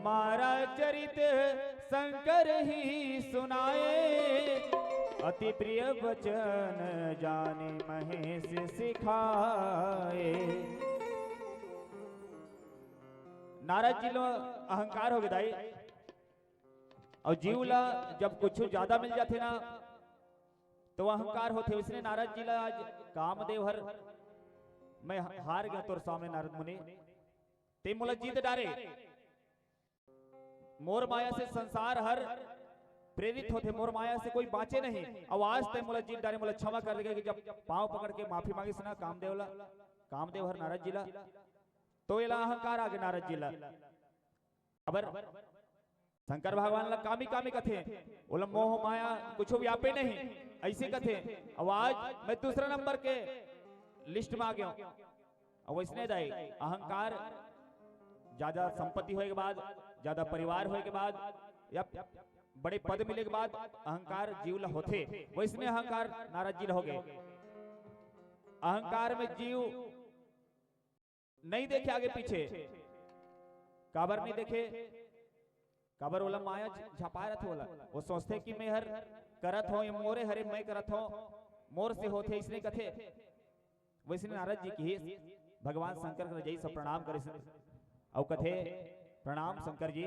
मारा चरित शंकर ही सुनाए, अति प्रिय वचन जाने महेश सिखाए। नारद जी लो अहंकार हो गए और जीवला जब कुछ ज्यादा मिल जाते ना तो अहंकार होते। इसने नारद जी ला आज कामदेव हर मैं हार गया तोर सामने नारद मुनि, ते मोला जीत डारे। मोर माया से संसार हर प्रेरित होते, मोर माया से कोई बाँचे नहीं। आवाज ते मोला जीत डारे, मोला क्षमा कर देगा कि जब पांव पकड़ के माफी मांगी ना कामदेव हर नारद जी ला, तो ये अहंकार आगे नारद जी ला। खबर शंकर भगवान ला कामी कामी कथे, बोला मोह माया कुछ व्यापे नहीं ऐसे कथे। अब आज मैं दूसरा नंबर के लिस्ट में आ गया हूं। और वैसने दाई अहंकार ज्यादा संपत्ति होने के बाद, ज्यादा परिवार होने के बाद, या बड़े पद मिले के बाद अहंकार जीव ला होते। वैसने अहंकार नारद जी हो गए। अहंकार में जीव नहीं देखे आगे पीछे, काबर नहीं देखे, काबर बोला माया झपा रहा बोला। वो सोचते कि मैं हर करत हो, मोरे हरे मैं करत हो, मोर से होते इसने कथे। वैसे नारद जी की भगवान शंकर को जय सब प्रणाम करे और कथे, प्रणाम शंकर जी,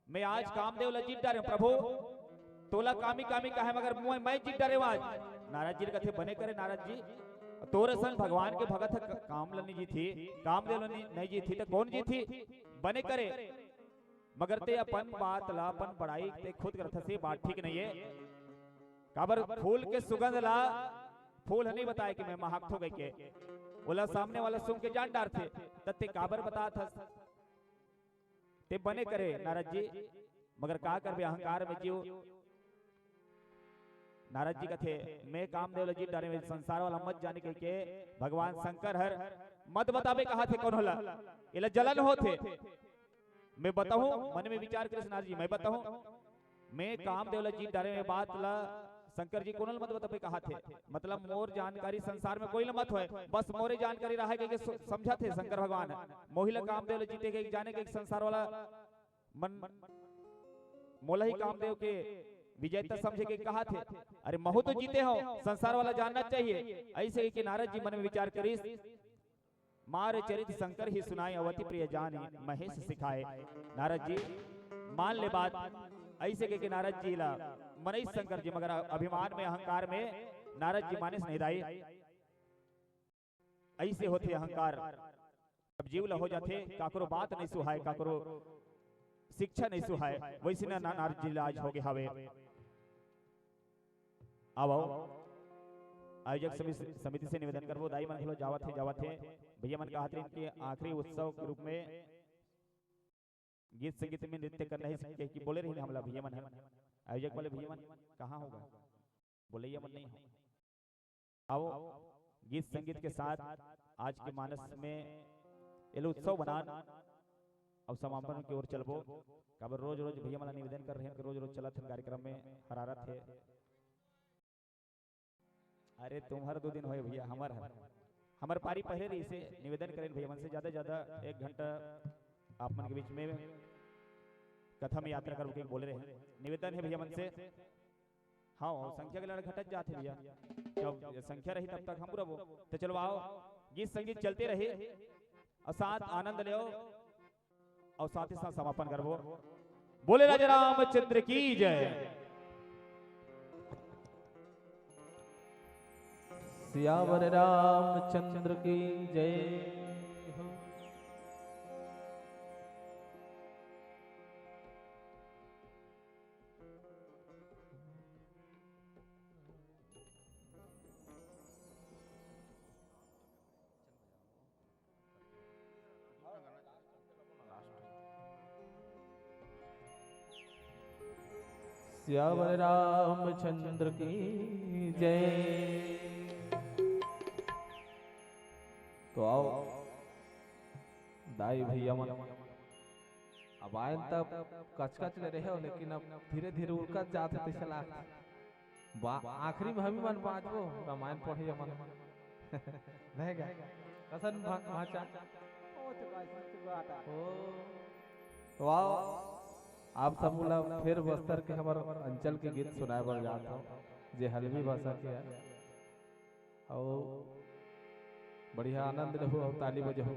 मैं आज कामदेव ला जीत डारे प्रभु, तोला कामी कामी कहे मगर मैं जीत डारे आज। नारद जी कथे बने करे नारद जी, तोरे सन भगवान के भगत कामलनी जी थी, कामदेव नहीं जी थी तो कौन जी थी बने करे। मगर ते अपन बात ला अपन बड़ाई ते खुद करता से बात ठीक नहीं है। काबर फूल के सुगंध ला फूल नहीं बताए कि मैं महक हो गई के, बोला सामने वाला सुन के जान डार थे तत्ते काबर बता था ते बने करे नारद जी। मगर का करबे अहंकार में जीव। नारद जी कथे मैं कामदेव जीत डारे में संसार वाला मत जाने के भगवान शंकर हर मत बतावे कहा थे कौन होला, इला जलन होते। मैं बताऊं मन में विचार करे नारद जी, मैं बताऊं मैं कामदेव जीत डारे में बात ला शंकर जी कोनल मत बतावे कहा थे। मतलब मोर जानकारी संसार में कोई न मत होए, बस मोरे जानकारी रहा है कि समझा थे शंकर भगवान मोहिला कामदेव जीते के जाने के संसार वाला मन मोला ही कामदेव के विजेता समझे के कहा थे। अरे महु तो जीते हो, संसार वाला जानना चाहिए। ऐसे कि नारद जी मन में विचार करीस, मार चरित शंकर ही सुनाए, अवति प्रिय जाने महेश सिखाए। नारद जी मान ले बात, ऐसे कि नारद जी ला मनीष शंकर जी, मगर अभिमान में अहंकार में नारद जी माने नहीं दाई। ऐसे होते अहंकार, अब जीव ला हो जाते, काकरो बात नहीं सुहाए, काकरो शिक्षा नहीं सुहाए। वैसे ना नारद जी आज हो गए हवे। अब आयोजक समिति से निवेदन करबो, दाई मन जावत है भैया मन कहा इनके आखिरी उत्सव के रूप में गीत संगीत में नृत्य करना है कि बोले रही हमला भैया मन है। आयोजक वाले भैया मन कहाँ होगा, बोले मन नहीं हो। आओ गीत संगीत के साथ आज के मानस में ये उत्सव बना अब समापन की ओर चलबो। काबर रोज रोज भैया मला निवेदन कर रहे हैं कि रोज रोज चलत है कार्यक्रम में हरारत है। अरे तुम्हार 2 दिन होए भैया, हमार पारी पहले रही से निवेदन करें भैया मन से ज्यादा 1 घंटा आप मन के बीच में कथा में यात्रा करके बोले रहे। निवेदन है भैया मन से, हाँ संख्या के लड़ घटत जाते भैया, जब संख्या रही तब तक हम पूरा तो चलो आओ गीत संगीत चलते रहे और साथ आनंद ले और साथ ही साथ समापन करबो। बोले राजा रामचंद्र की जय। सियावर रामचंद्र की जय हो। सियावर रामचंद्र की जय। तो आओ दाई भैया मन अब आयन तब कच कच ले रहे हो, लेकिन अब धीरे धीरे उड़कत जाते ते चला आखिरी में हमी मन बाँचबो रामायण पढ़े मन रहेगा कसन भाचा तो आओ आप सब लोग फिर बस्तर के हमारे अंचल के गीत सुनाए बर जाता हूँ जे हल्बी भाषा के है और बढ़िया आनंद रहो और ताली बजे हो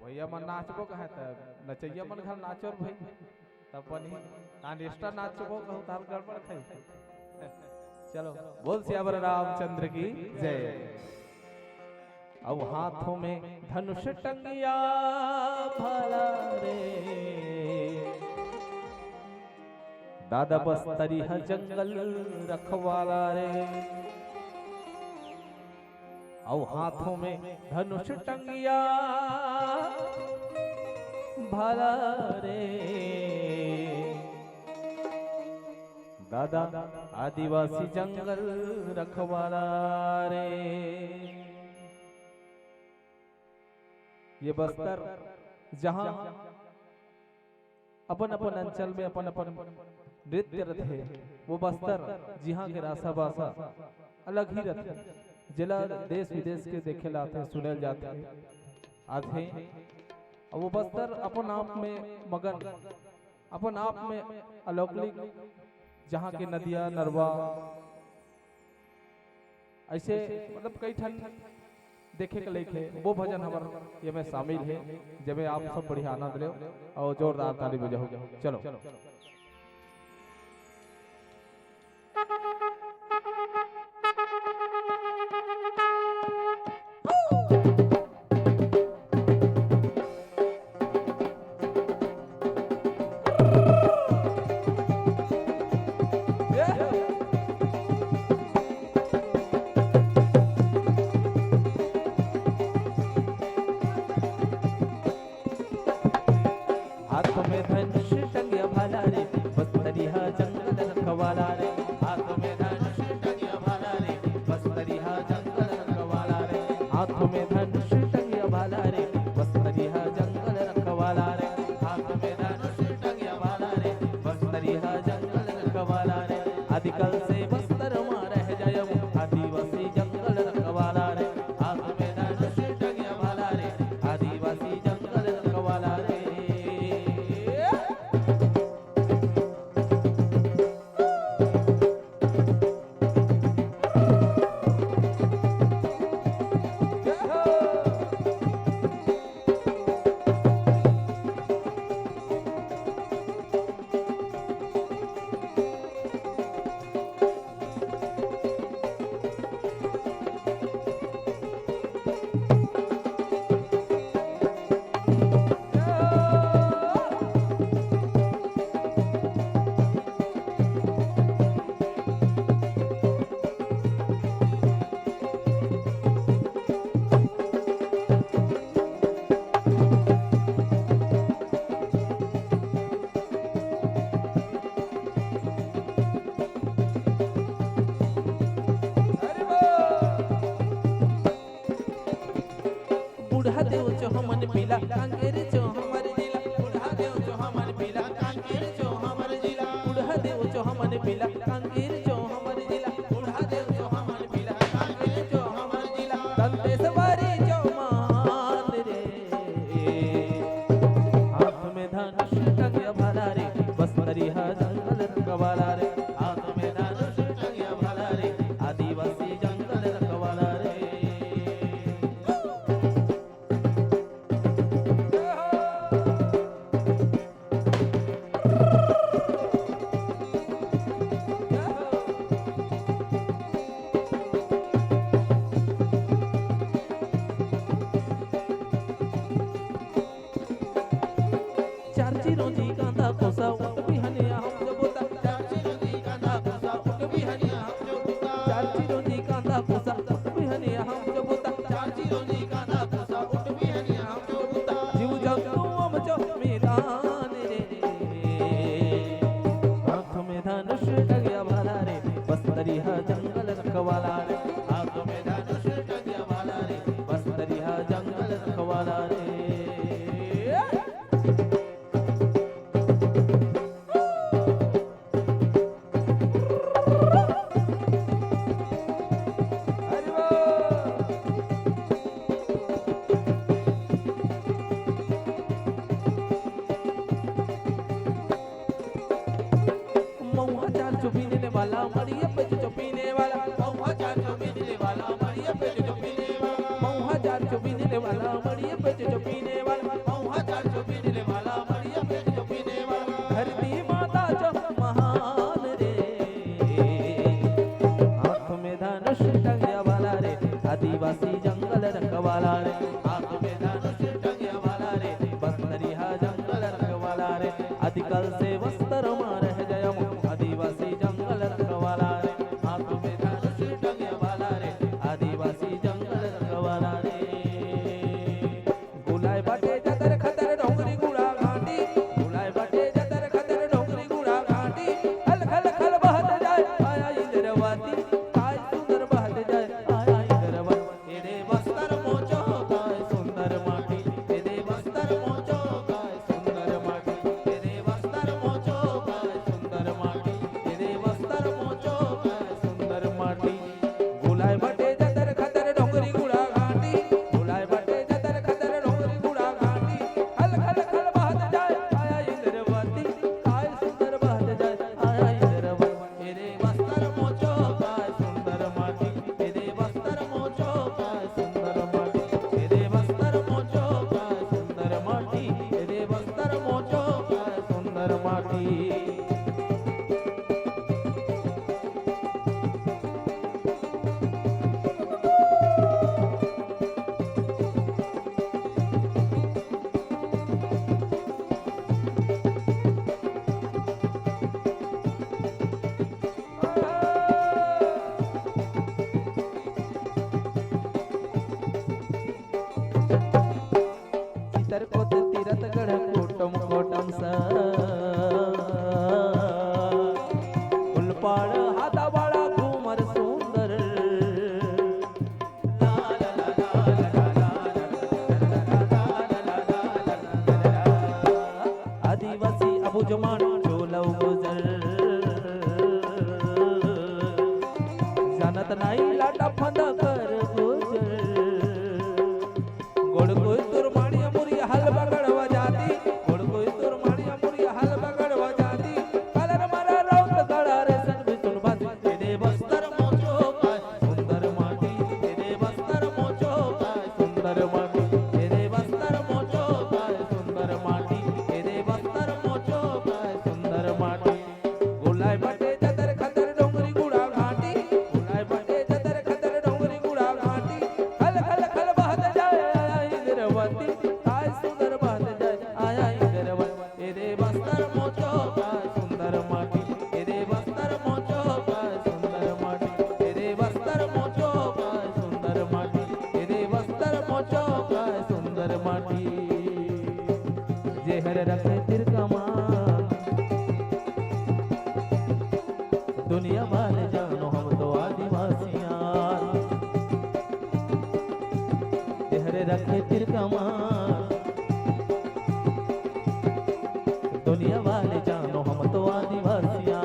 भैया मन नाचबो कहे तब नचैया मन घर नाचो भाई तब बनी नानिष्ठा नाचबो कहूँ तार गड़बड़ खाई चलो बोल सियावर रामचंद्र की जय। अब हाथों में धनुष टंगिया भला रे दादा बस्तरी है जंगल रखवाला रे। अब हाथों में धनुष टंगिया भला रे दादा आदिवासी जंगल रखवाला रे। ये बस्तर जहां अपन अपन अंचल में अपन अपन नृत्य रथे, वो बस्तर जहां के रासा बासा अलग ही रथे, जिला देश विदेश के देखे लाते सुने जाते आते। और वो बस्तर अपन आप में मगन, अपन आप में अलौकिक, जहाँ के नदियाँ नरवा ऐसे मतलब कई ठन देखे के लेके वो भजन हमारे ये में शामिल है, जब आप सब बढ़िया आनंद ले और जोरदार ताली बजाओ। चलो आदिकल से बस्तर में रह जाय आदिवासी जंगल रखवाला रे। हाथ में धनुष टंगिया भाला रे आदिवासी जंगल रखवाला रे। बुढ़ा देव जो हमन पीला कांकेर जो हमर जिला, बुढ़ा देव जो हमन पीला कांकेर जो हमर जिला, बुढ़ा देव जो हमन पीला कांकेर जो हमर जिला, बुढ़ा देव जो हमन पीला कांकेर जो हमर जिला। दंते सवारी जो मान रे हाथ में धनुष टंगिया भाला रे बस्तरी हा जंगल रखवाला रे। हाथ में धनुष टंगिया भाला रे आदिवासी जंगल रखवाला रे। चारची रोजी कांदा कोसा उठ बिहने हम जो बोता, चारची रोजी कांदा कोसा उठ बिहने हम जो बोता, चारची रोजी कांदा कोसा उठ बिहने हम जो बोता, चारची रोजी कांदा कोसा उठ बिहने हम जो बोता। जीव जंतु हम जो मैदान रे हाथ में धनुष टंगिया भाला रे बस्तरी हा जंगल रखवाला रे। वाला रे। मऊहा चार चुपीने वाला मरिया पे चुपीने वाला, मऊहा चार चुपीने वाला मरिया पे चुपीने वाला, मऊहा चार चुपीने वाला मरिया पे चुपीने वाला, मऊहा चार चुपीने वाला मरिया पे चुपीने वाला। धरती माता जो महान रे, हाथ में धनुष टंगिया वाला रे, आदिवासी जंगल रखवाला रे, हाथ में धनुष टंगिया वाला रे, बस्तरिया जंगल रखवाला रे, आदिकाल से वस्त्र मार जयम आदिवासी जंगल रखवाला रे, हाथ में धनुष टंगिया वाला रे, आदिवासी जंगल रखवाला रे। गुलाय बाटे जतर खतर डोंगरी गुड़ा घाटी, गुलाय बाटे जतर खतर डोंगरी गुड़ा घाटी, खल खल खल बहत जाए आया इंद्रवती, काय सुंदर बहत जाए आया इंद्रवती। तेरे बस्तर मोचो काय सुंदर माटी, तेरे बस्तर मोचो काय सुंदर माटी, तेरे बस्तर मोचो काय सुंदर माटी, तेरे बस्तर मोचो काय सुंदर माटी। गुलाय बाटे जतर खतर डोंगरी गुड़ा घाटी, गुलाय बाटे जतर खतर डोंगरी गुड़ा घाटी, खल खल खल बहत जाए आया इंद्रवती, काय सुंदर बहत जाए आया इंद्रवती। तेरे बस्तर मोचो काय सुंदर माटी, तेरे बस्तर मोचो काय सुंदर माटी, तेरे बस्तर मोचो काय सुंदर माटी, तेरे बस्तर मोचो काय सुंदर माटी। चित्रकोट तीरथगढ़ कोटम कोटम सा, उलपाड़ हाथावाड़ा घूमर सुंदर, ला ला ला ला ला ला ला ला ला। आदिवासी अबुजमान चोलव गुजर, जानत नाही लाटा फंदा कर गुजर, गोड़ कोई तुर माड़िया मुरिया हल बगड़वा जाती, गोड़ कोई तुर माड़िया मुरिया हल बगड़वा जाती, कलर मरा रौत गड़ा रे सन भी सुन बात। तेरे बस्तर मोचो काय सुंदर माटी, तेरे बस्तर मोचो काय सुंदर माटी, तेरे बस्तर मोचो काय सुंदर माटी, तेरे बस्तर मोचो काय सुंदर माटी। गुलाय बाटे जतर खतर डोंगरी गुड़ा घाटी, गुलाय बाटे जतर खतर डोंगरी गुड़ा घाटी, खल खल खल बहत जाए आया इंद्रवती, काय सुंदर बहत जाए आया इंद्रवती। तेरे बस्तर मोचो काय सुंदर माटी, तेरे बस्तर मोचो काय सुंदर माटी, तेरे बस्तर मोचो काय सुंदर माटी, तेरे बस्तर मोचो काय सुंदर माटी। जेहर रखे तिरकमा दुनिया वाले जानो हम तो आदिवासियां, तेहरे रखे तिरकमा दुनिया वाले जानो हम तो आदिवासियां।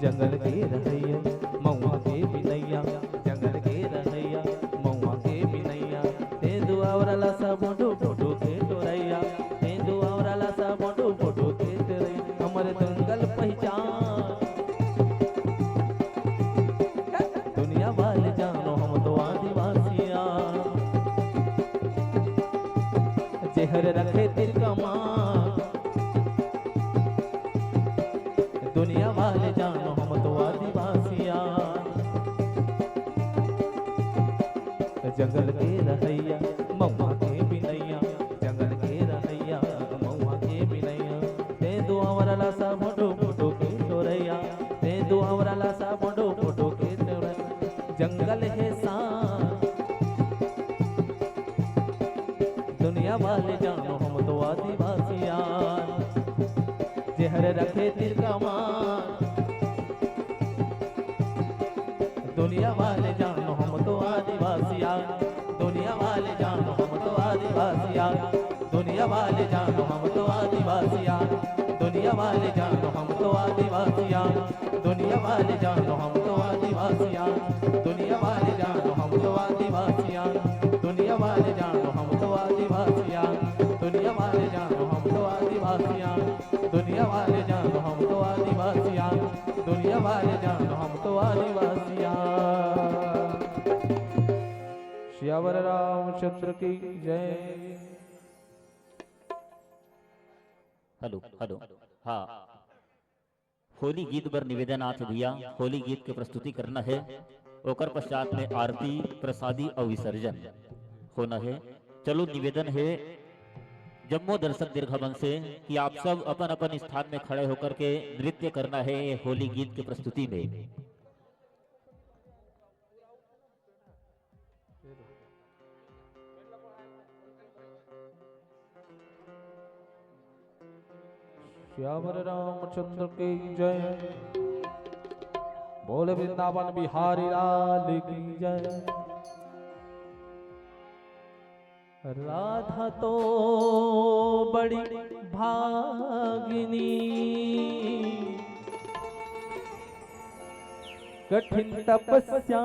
जंगल के रहैया मऊआ के बिनैया, जंगल के रहैया मऊआ के बिनैया, तेंदु आवरला सा बोंडू फोटो के टोरैया, तेंदु आवरला सा बोंडू फोटो के टोरैया। हमर जंगल पहचान दुनिया वाले जानो हम तो आदिवासियां, जेहर रखे तिरकमा दुनिया वाले जानो हम तो आदिवासियां। जंगल के रहैया मऊआ के बिनैया, जंगल के रहैया मऊआ के बिनैया, तेंदु आवरला सा बोंडू फोटो के टोरैया, तेंदु आवरला सा बोंडू फोटो के टोरैया। जंगल है सान दुनिया वाले जानो हम तो आदिवासियां, जेहर रखे तिरकमा दुनिया वाले जानो हम तो आदिवासियां। वाले जानो हम तो आदिवासियाँ, दुनिया वाले जानो हम तो आदिवासियाँ, दुनिया वाले जानो हम तो आदिवासियाँ, दुनिया वाले जानो हम तो आदिवासियाँ, दुनिया वाले जानो हम तो आदिवासियाँ, दुनिया वाले जानो हम तो आदिवासियाँ, दुनिया वाले जानो हम तो आदिवासियाँ। श्यावर रामचंद्र की जय। हेलो हेलो हाँ, होली गीत पर निवेदन आथ भैया, होली गीत के प्रस्तुति करना है, ओकर पश्चात में आरती प्रसादी और विसर्जन होना है। चलो निवेदन है जम्मू दर्शक दीर्घवन से कि आप सब अपन अपन स्थान में खड़े होकर के नृत्य करना है होली गीत की प्रस्तुति में। श्यावर रामचंद्र की जय। बोले वृंदावन बिहारी लाल की जय। राधा तो बड़ी भागिनी, कठिन तपस्या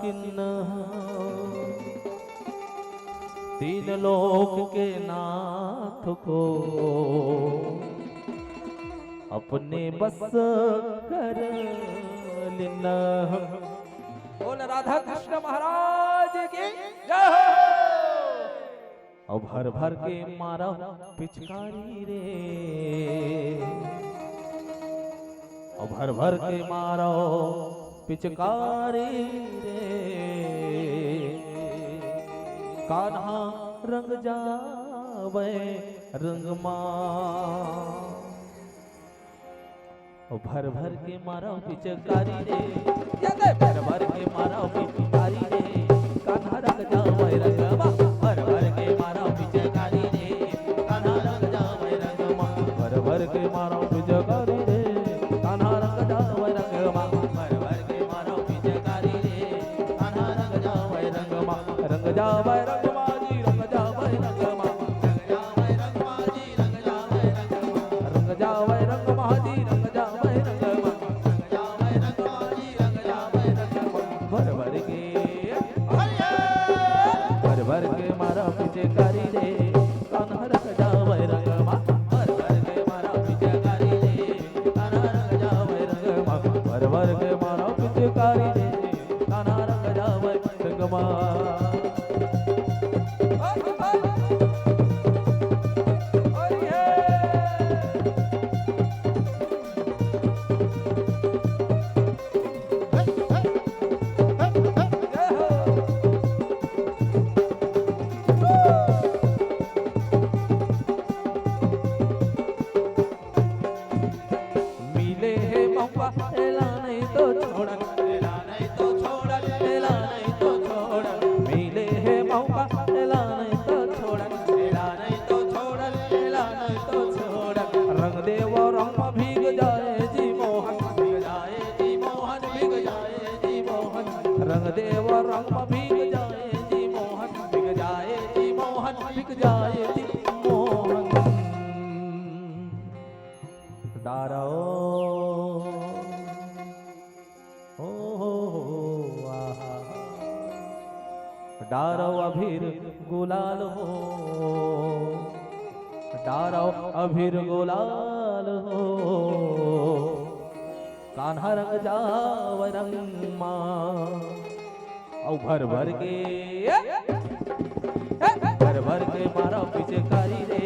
किन्ना, तीन लोक के नाथ को अपने बस कर लेना। बोल राधा कृष्ण महाराज की जय हो। अब भर भर के मारा पिचकारी रे, अब भर भर के मारो पिचकारी रे। कान्हा रंग जावे रंग मां, भर भर के मारा पिचकारी रे, भर भर के मारा पिचकारी रे। कान्हा रंग जावे रंग मां, भर भर के मारा पिचकारी रे। कान्हा रंग जावे रंग मां, भर भर के मारा पिचकारी रे। कान्हा रंग जावे रंग मां, भर भर के मारा पिचकारी रे। कान्हा रंग जावे रंग मां, रंग जावे रंग मां जी, रंग जावे रंग मां, रंग जावे रंग मां जी, रंग जावे रंग मां, रंग जावे रंग मां जी, रंग जावे रंग मां, रंग जावे रंग मां जी, रंग जावे रंग मां। भर भर के मारा पिचकारी रे। कान्हा रंग जावे रंग मां, भर भर के मारा पिचकारी रे। कान्हा रंग जावे रंग मां, भर भर के मारा पिचकारी रे। कान्हा रंग जावे रंग मां। रंग देव रंग भीग जाए जी मोहन, भीग जाए जी मोहन, भीग जाए जी मोहन। डारो आहा, डारो अभीर गुलाल हो, डारो अभीर गुलाल हो। कान्हा रंग जाव रंग मां, औ भर भर के मारा पिचकारी रे।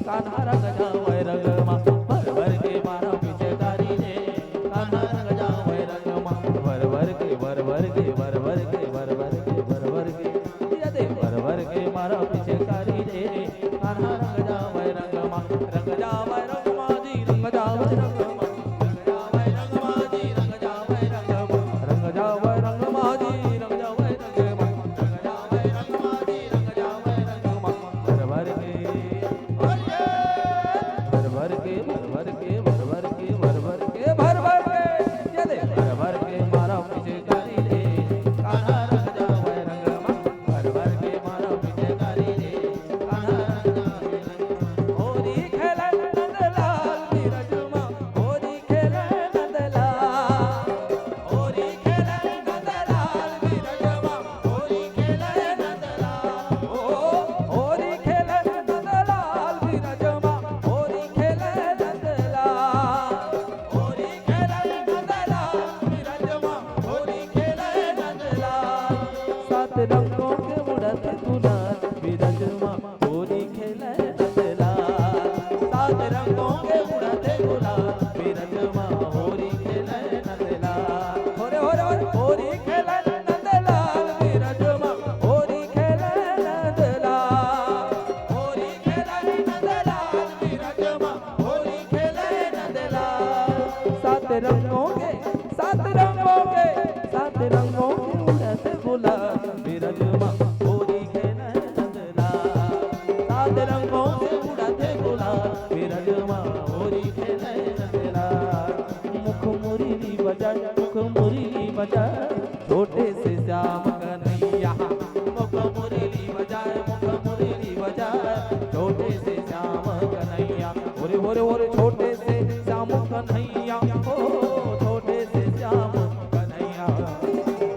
कान्हा रंग जाव रंग मां, भर भर के मारा पिचकारी रे। कान्हा रंग जाव रंग मां, भर भर के भर भर के भर भर के भर भर के भर भर के भर भर के मारा पिचकारी रे। कान्हा रंग जाव रंग मां, रंग जाव रंग मां जी, रंग जाव रंग मां, के सात रंगों के उड़त गुलाल बिरजमा होरी खेले नंदलाल। सात रंगों के उड़त गुलाल बिरजमा होरी खेले नंदलाल। मुख मुरली बजा छोटे से श्याम कन्हैया। मुख मुरली बजाए छोटे से श्याम कन्हैया। ओरे ओरे ओरे छोटे से श्याम कन्हैया हो, छोटे से श्याम कन्हैया,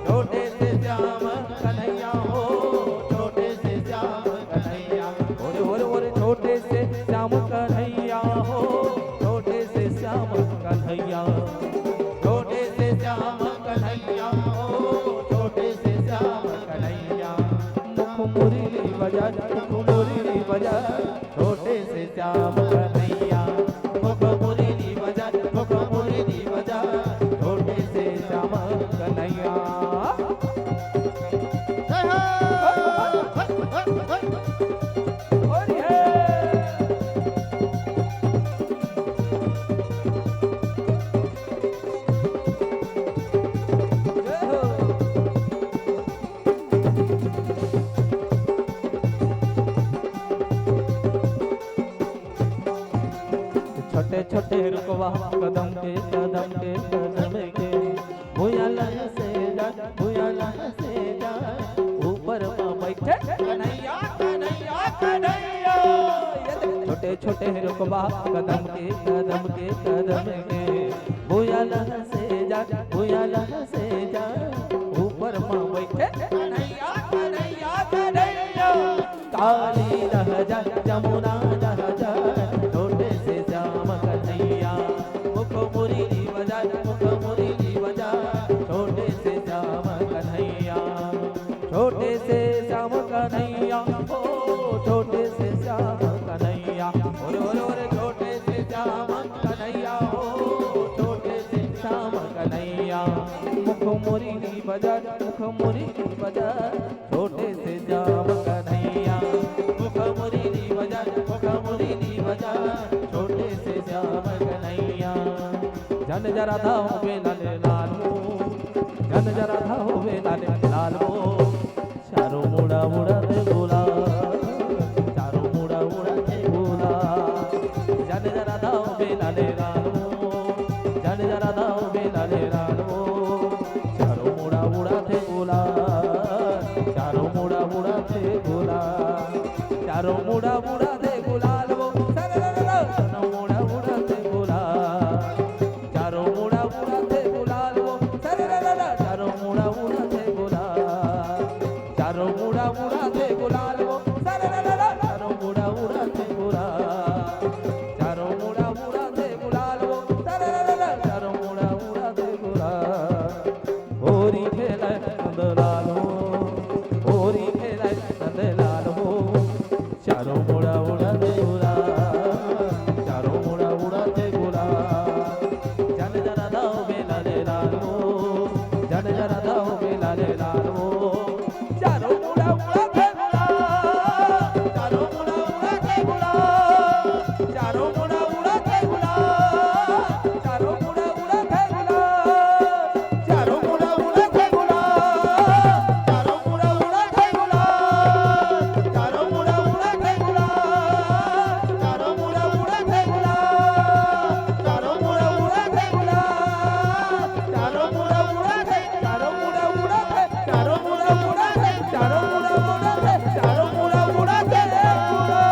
छोटे से श्याम कन्हैया हो, छोटे से श्याम कन्हैया। ओरे ओरे ओरे छोटे से श्याम कन्हैया हो, छोटे से श्याम कन्हैया, छोटे से श्याम कन्हैया हो, छोटे से श्याम कन्हैया। मुख मुरली बजा छोटे से श्याम कन्हैया। मुख मुरली बजा छोटे से श्याम कन्हैया। छोटे छोटे रुकवा कदम के भूयाला से जा ऊपर बैठे कन्हैया कन्हैया कन्हैया। छोटे छोटे रुकवा कदम के भूयाला से जा ऊपर बैठे कन्हैया कन्हैया कन्हैया। काली रह जा जमुना रह जा छोटे से श्याम कन्हैया। मुख मुरली बजा छोटे से श्याम कन्हैया, छोटे से श्याम कन्हैया हो, छोटे से श्याम कन्हैया। ओरे ओरे ओरे छोटे से श्याम कन्हैया हो, छोटे से श्याम कन्हैया। मुख मुरली बजा छोटे से श्याम कन्हैया। मुख मुरली बजा छोटे से श्याम कन्हैया। जन जरा धाओ बेलाले लालो, जन जरा धाओ बेलाले लालो। चारों मुड़ा उड़ाते बोला, चारों मुड़ा उड़ाते बोला। जन जरा धाओ बेलाले लालो, जन जरा धाओ बेलाले लालो। चारों मुड़ा उड़ाते बोला, चारों मुड़ा उड़ाते बोला। चारों मुड़ा उड़ाते गुलाल वो चारों मुड़ा उड़ाते गुलाल। चारों मुड़ा उड़ाते गुलाल वो चारों मुड़ा उड़ाते गुलाल। चारों मुड़ा उड़ाते गुलाल वो चारों मुड़ा उड़ाते गुलाल। चारों मुड़ा उड़ाते गुलाल वो चारों मुड़ा उड़ाते गुलाल। होरी खेला नंदलाल हो, होरी खेला नंदलाल हो। चारों मुड़ा उड़ाते गुलाल, चारों मुड़ा उड़ाते गुलाल। जन जरा दाओ बेलाले लाल हो, जन जरा दाओ बेलाले लाल हो। चारों मुड़ा उड़ाते गुलाल, चारों मुड़ा उड़ाते गुलाल। चारों मुड़ा उड़ाते गुलाल, चारों मुड़ा उड़ाते गुलाल। चारों मुड़ा उड़ाते गुलाल, चारों मुड़ा उड़ाते गुलाल। चारों मुड़ा उड़ाते गुलाल, चारों मुड़ा उड़ाते गुलाल। चारों मुड़ा उड़ाते गुलाल, चारों मुड़ा उड़ाते, चारों मुड़ा उड़ाते, चारों मुड़ा उड़ाते, चारों मुड़ा उड़ाते, चारों मुड़ा उड़ाते गुलाल।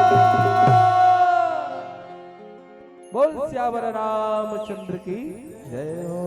बोल श्यावर रामचंद्र की जय हो।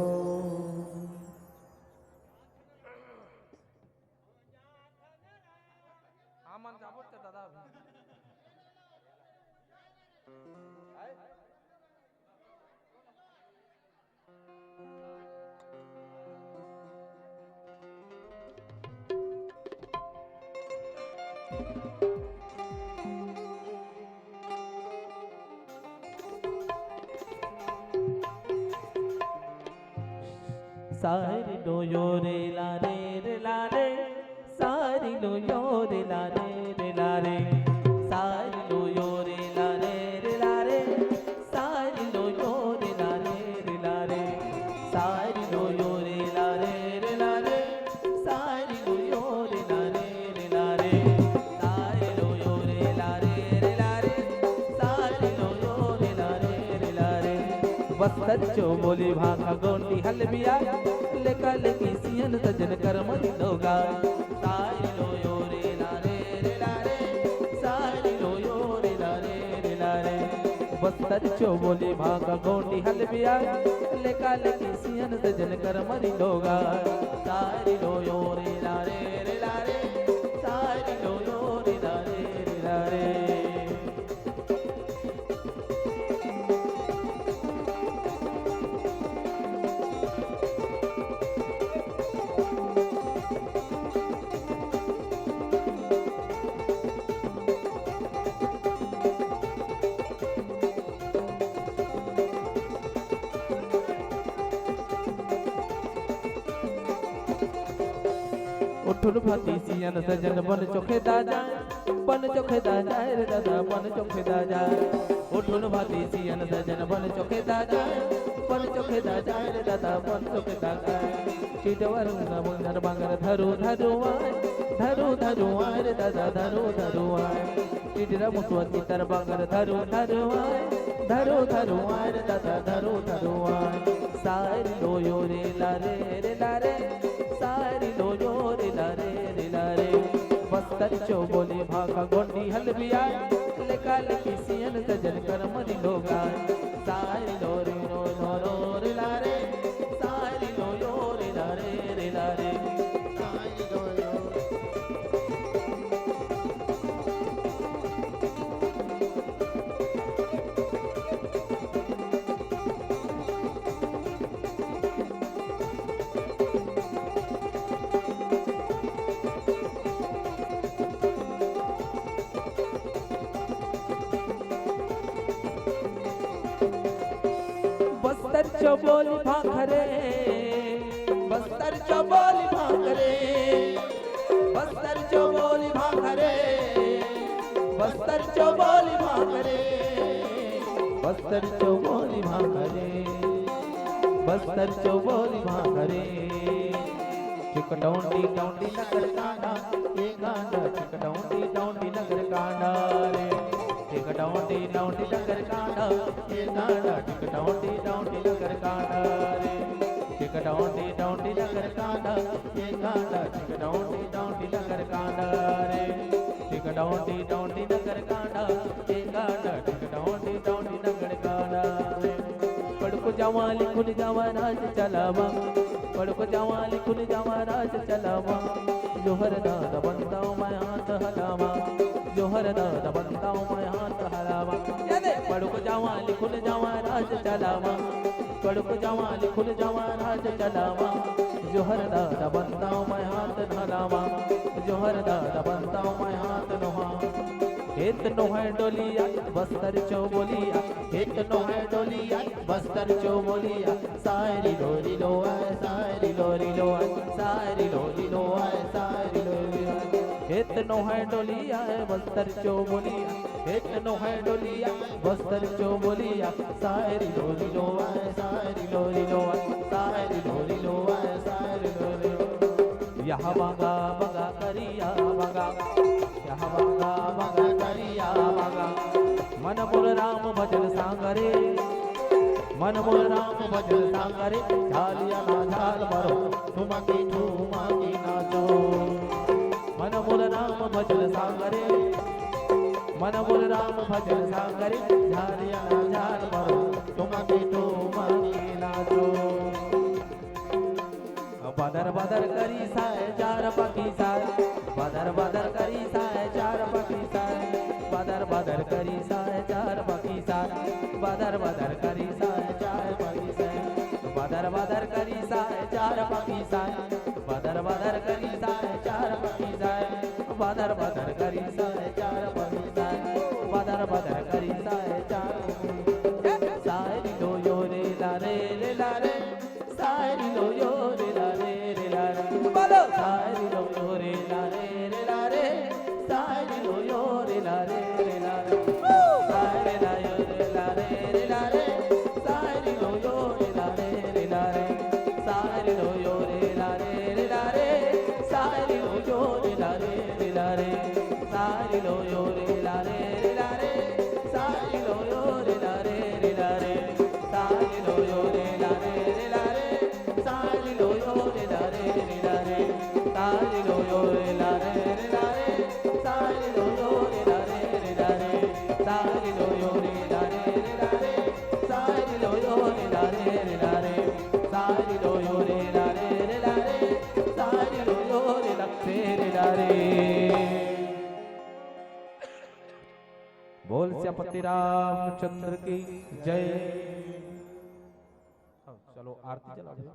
सारी लो यो रे लारे, सारी लो यो रे लारे। सारी लो यो रे लारे, सारी लो यो रे लारे। सारी लो यो रे ला रे रे ला रे सारी लो यो रे ला रे रे ला रे सारी लो यो रे ला रे रे ला रे सारी लो यो रे ला रे रे ला रे बस्तर चो बोली भागा गोंडी हलबिया लेका लेकी सियन सजन कर्म लोगा सारी लो यो रे ला रे रे ला रे सारी लो यो रे ला रे रे ला रे बस्तर चो बोली भागा गोंडी हलबिया लेका लेकी सियन सजन कर्म लोगा सारी लो यो रे ला रे रे ला रे सारी लो यो रे ला रे रे ला रे उठुन भाती सियन सजन बन चोखे दाजा बन चोखे दाजा रे दादा बन चोखे दाजा उठुन भाती सियन सजन बन चोखे दाजा बन चोखे दाजा रे दादा बन चोखे दाजा चिटवर मुंदर बांगर धरू धरू आय धरू धरू आय रे दादा धरू धरू आय चिटरा मुसवती तर बांगर धरू धरू आय धरू धरू आय रे दादा धरू धरू आय सारी लो यो रे ला रे रे ला रे सारी लो यो रे ला रे रे ला रे बस्तर चो बोली भागा गोंडी हलबिया लेका लेकी सियन सजन कर्म लोगा सारी लो रे रो रो रो रे ला रे सारी लो यो रे ला रे रे ला रे सारी लो यो बस्तर चो बोली भाखरे बस्तर चो बोली भाखरे बस्तर चो बोली भाखरे बस्तर चो बोली भाखरे बस्तर चो बोली भाखरे बस्तर चो बोली भाखरे चिकटौंडी टौंडी नगर कांडा ये गांडा चिकटौंडी टौंडी नगर कांडा रे चिकटौंडी टौंडी नगर कांडा ये गांडा चिकटौंडी टौंडी नगर कांडा रे चिकटौंडी टौंडी नगर कांडा ये गांडा चिकटौंडी टौंडी नगर कांडा रे चिकटौंडी टौंडी नगर कांडा ये गांडा चिकटौंडी टौंडी नगर कांडा रे पड़को जावा लिखुन जावा राज चलावा पड़को जावा लिखुन जावा राज चलावा जोहर दादा बनताओ मैं हाथ हलावा जोहर दादा बनताओ मैं हाथ हलावा पड़को जावा लिखुन जावा राज चलावा पड़को जावा लिखुन जावा राज चलावा जोहर दादा बनताओ मैं हाथ हलावा जोहर दादा बनताओ मैं हाथ नोहा हेत नो है डोलिया बस्तर चो बोलिया हेत नो है डोलिया बस्तर चो बोलिया सारी लोरी लो आए सारी लोरी लो आए सारी लोरी लो आए सारी लोरी लो आए हेत नो है डोलिया बस्तर चो बोलिया हेत नो है डोलिया बस्तर चो बोलिया सारी लोरी लो आए सारी लोरी लो आए सारी लोरी लो आए सारी लोरी लो यहाँ बागा बागा करिया बागा यहाँ बागा बागा करिया बागा मन बोल राम भजन सांगरे मन बोल राम भजन सांगरे झालिया ना झाल मरो ठुमकी ठुमकी नाचो मन बोल राम भजन सांगरे मन बोल राम भजन सांगरे झालिया ना झाल मरो ठुमकी ठुमकी नाचो बदर बदर करी साय चार पकी साय बदर बदर करी साय चार पकी साय बदर बदर करी साय चार पकी साय बदर बदर करी साय चार पकी साय बदर बदर करी साय चार पकी साय बदर बदर करी साय चार पकी साय बदर बदर करी साय चार पकी साय बदर बदर करी साय चार सारी लो यो रे ला रे रे ला रे सारी लो यो रे ला रे रे ला रे बोलो सारी लो यो रे ला रे रे ला रे सारी लो यो रे ला रे रे ला रे सारी ला यो रे ला रे रे ला रे सारी लो यो रे ला रे रे ला रे लो यो रे ला रे रे ला रे सारी लो यो रे ला रे रे ला रे सारी लो यो रे ला रे रे ला रे सारी लो यो रे ला रे रे ला रे सारी लो यो रे ला रे रे ला रे सारी लो यो रे ला रे रे ला रे सारी लो यो रे ला रे रे ला रे सारी लो यो रे ला रे रे ला रे सारी लो यो रे ला रे रे ला रे सारी लो यो रे ला रे ला रे। बोल श्यामपति रामचंद्र की जय। चलो आरती चला दो।